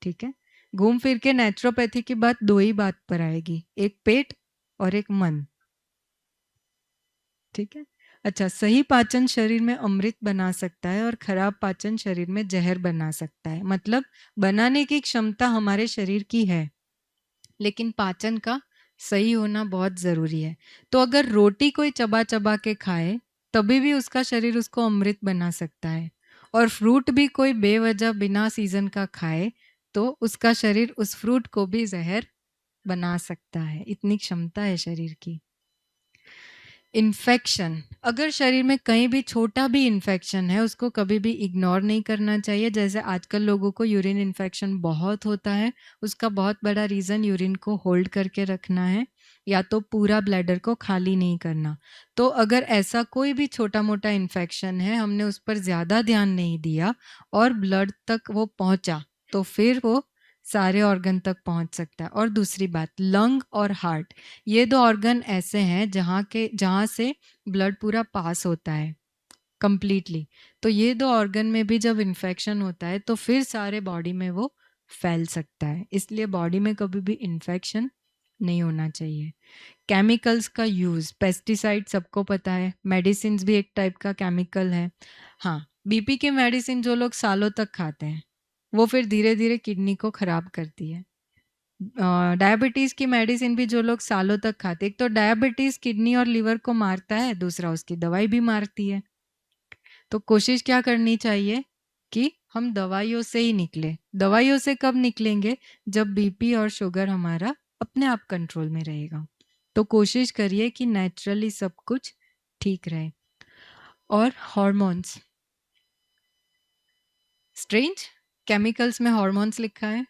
ठीक है, घूम फिर के नेचुरोपैथी की बात दो ही बात पर आएगी, एक पेट और एक मन। ठीक है। अच्छा, सही पाचन शरीर में अमृत बना सकता है और खराब पाचन शरीर में जहर बना सकता है। मतलब बनाने की क्षमता हमारे शरीर की है, लेकिन पाचन का सही होना बहुत जरूरी है। तो अगर रोटी कोई चबा चबा के खाए तभी भी उसका शरीर उसको अमृत बना सकता है, और फ्रूट भी कोई बेवजह बिना सीजन का खाए तो उसका शरीर उस फ्रूट को भी जहर बना सकता है। इतनी क्षमता है शरीर की। इन्फेक्शन, अगर शरीर में कहीं भी छोटा भी इन्फेक्शन है उसको कभी भी इग्नोर नहीं करना चाहिए। जैसे आजकल लोगों को यूरिन इन्फेक्शन बहुत होता है, उसका बहुत बड़ा रीज़न यूरिन को होल्ड करके रखना है या तो पूरा ब्लैडर को खाली नहीं करना। तो अगर ऐसा कोई भी छोटा मोटा इन्फेक्शन है, हमने उस पर ज़्यादा ध्यान नहीं दिया और ब्लड तक वो पहुंचा, तो फिर वो सारे ऑर्गन तक पहुंच सकता है। और दूसरी बात, लंग और हार्ट, ये दो ऑर्गन ऐसे हैं जहाँ से ब्लड पूरा पास होता है कंप्लीटली। तो ये दो ऑर्गन में भी जब इन्फेक्शन होता है तो फिर सारे बॉडी में वो फैल सकता है, इसलिए बॉडी में कभी भी इन्फेक्शन नहीं होना चाहिए। केमिकल्स का यूज़, पेस्टिसाइड सबको पता है, मेडिसिन भी एक टाइप का केमिकल है। हाँ, बीपी की मेडिसिन जो लोग सालों तक खाते हैं वो फिर धीरे धीरे किडनी को खराब करती है। डायबिटीज की मेडिसिन भी जो लोग सालों तक खाते, एक तो डायबिटीज किडनी और लिवर को मारता है, दूसरा उसकी दवाई भी मारती है। तो कोशिश क्या करनी चाहिए कि हम दवाइयों से ही निकले। दवाइयों से कब निकलेंगे? जब बीपी और शुगर हमारा अपने आप कंट्रोल में रहेगा। तो कोशिश करिए कि नेचुरली सब कुछ ठीक रहे। और हॉर्मोन्स, स्ट्रेंज, केमिकल्स में हॉर्मोन्स लिखा है।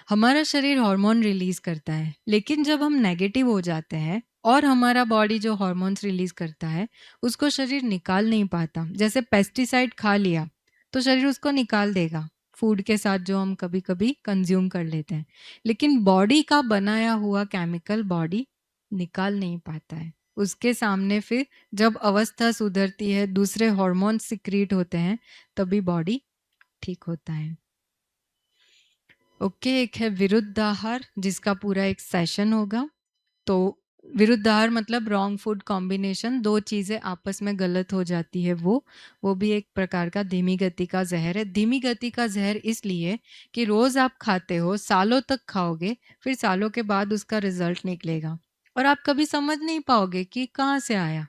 हमारा शरीर हार्मोन रिलीज करता है, लेकिन जब हम नेगेटिव हो जाते हैं और हमारा बॉडी जो हार्मोन्स रिलीज करता है उसको शरीर निकाल नहीं पाता। जैसे पेस्टिसाइड खा लिया तो शरीर उसको निकाल देगा फूड के साथ जो हम कभी कभी कंज्यूम कर लेते हैं, लेकिन बॉडी का बनाया हुआ केमिकल बॉडी निकाल नहीं पाता है। उसके सामने फिर जब अवस्था सुधरती है, दूसरे हार्मोन्स सिक्रीट होते हैं, तभी बॉडी ठीक होता है। ओके, एक है विरुद्धाहार जिसका पूरा एक सेशन होगा। तो विरुद्धाहार मतलब रॉन्ग फूड कॉम्बिनेशन, दो चीज़ें आपस में गलत हो जाती है, वो भी एक प्रकार का धीमी गति का जहर है। धीमी गति का जहर इसलिए कि रोज़ आप खाते हो, सालों तक खाओगे, फिर सालों के बाद उसका रिजल्ट निकलेगा और आप कभी समझ नहीं पाओगे कि कहाँ से आया,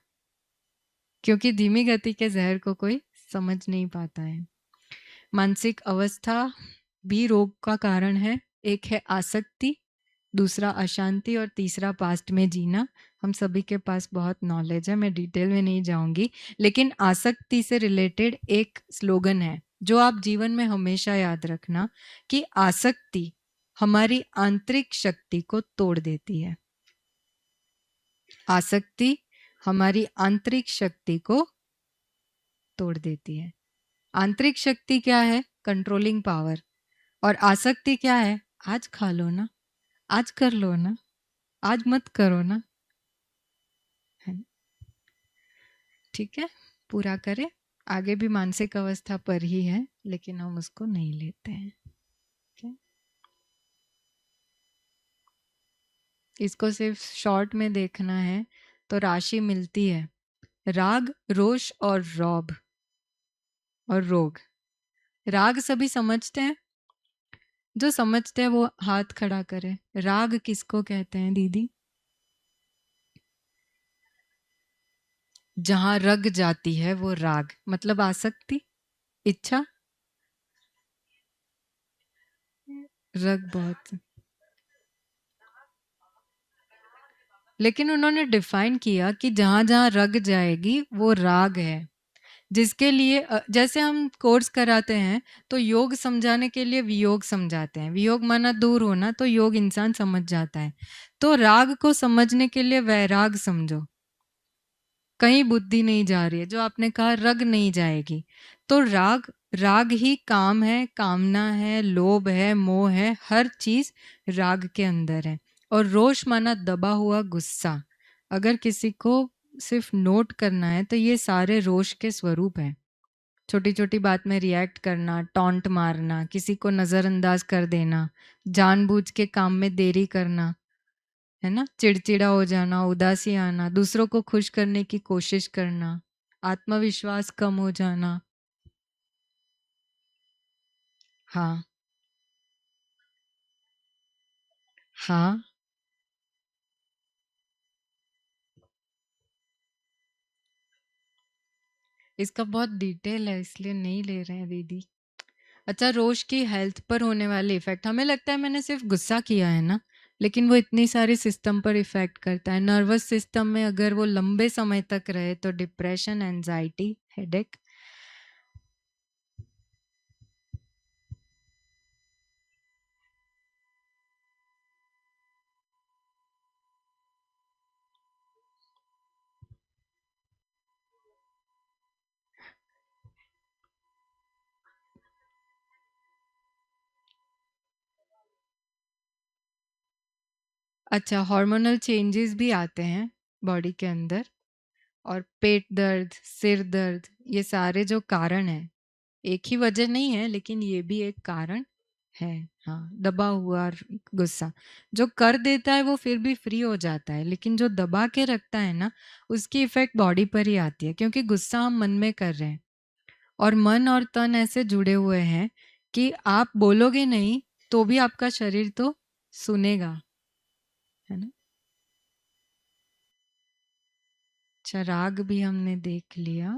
क्योंकि धीमी गति के जहर को कोई समझ नहीं पाता है। मानसिक अवस्था भी रोग का कारण है। एक है आसक्ति, दूसरा अशांति और तीसरा पास्ट में जीना। हम सभी के पास बहुत नॉलेज है, मैं डिटेल में नहीं जाऊंगी, लेकिन आसक्ति से रिलेटेड एक स्लोगन है जो आप जीवन में हमेशा याद रखना कि आसक्ति हमारी आंतरिक शक्ति को तोड़ देती है। आसक्ति हमारी आंतरिक शक्ति को तोड़ देती है। आंतरिक शक्ति क्या है? Controlling power. और आसक्ति क्या है? आज खा लो ना, आज कर लो ना, आज मत करो ना। ठीक है, पूरा करें। आगे भी मानसिक अवस्था पर ही है, लेकिन हम उसको नहीं लेते हैं। okay? इसको सिर्फ शॉर्ट में देखना है तो राशि मिलती है। राग, रोष और रौब और रोग। राग सभी समझते हैं? जो समझते हैं वो हाथ खड़ा करे। राग किसको कहते हैं दीदी? जहां रग जाती है वो राग, मतलब आसक्ति, इच्छा, रग बहुत। लेकिन उन्होंने डिफाइन किया कि जहां जहां रग जाएगी वो राग है, जिसके लिए जैसे हम कोर्स कराते हैं तो योग समझाने के लिए वियोग समझाते हैं, वियोग माना दूर होना, तो योग इंसान समझ जाता है। तो राग को समझने के लिए वैराग समझो, कहीं बुद्धि नहीं जा रही है, जो आपने कहा रग नहीं जाएगी, तो राग, राग ही काम है, कामना है, लोभ है, मोह है, हर चीज राग के अंदर है। और रोष माना दबा हुआ गुस्सा। अगर किसी को सिर्फ नोट करना है तो ये सारे रोष के स्वरूप हैं। छोटी छोटी बात में रिएक्ट करना, टॉन्ट मारना, किसी को नजरअंदाज कर देना, जानबूझ के काम में देरी करना, है ना, चिड़चिड़ा हो जाना, उदासी आना, दूसरों को खुश करने की कोशिश करना, आत्मविश्वास कम हो जाना। हाँ, हाँ, इसका बहुत डिटेल है इसलिए नहीं ले रहे हैं दीदी। अच्छा, रोज की हेल्थ पर होने वाले इफेक्ट, हमें लगता है मैंने सिर्फ गुस्सा किया है ना, लेकिन वो इतनी सारी सिस्टम पर इफेक्ट करता है। नर्वस सिस्टम में अगर वो लंबे समय तक रहे तो डिप्रेशन, एंजाइटी, हेडेक। अच्छा, हार्मोनल चेंजेस भी आते हैं बॉडी के अंदर, और पेट दर्द, सिर दर्द, ये सारे जो कारण हैं, एक ही वजह नहीं है लेकिन ये भी एक कारण है। हाँ, दबा हुआ गुस्सा जो कर देता है वो फिर भी फ्री हो जाता है, लेकिन जो दबा के रखता है ना, उसकी इफेक्ट बॉडी पर ही आती है, क्योंकि गुस्सा हम मन में कर रहे हैं और मन और तन ऐसे जुड़े हुए हैं कि आप बोलोगे नहीं तो भी आपका शरीर तो सुनेगा, है ना। अच्छा, राग भी हमने देख लिया।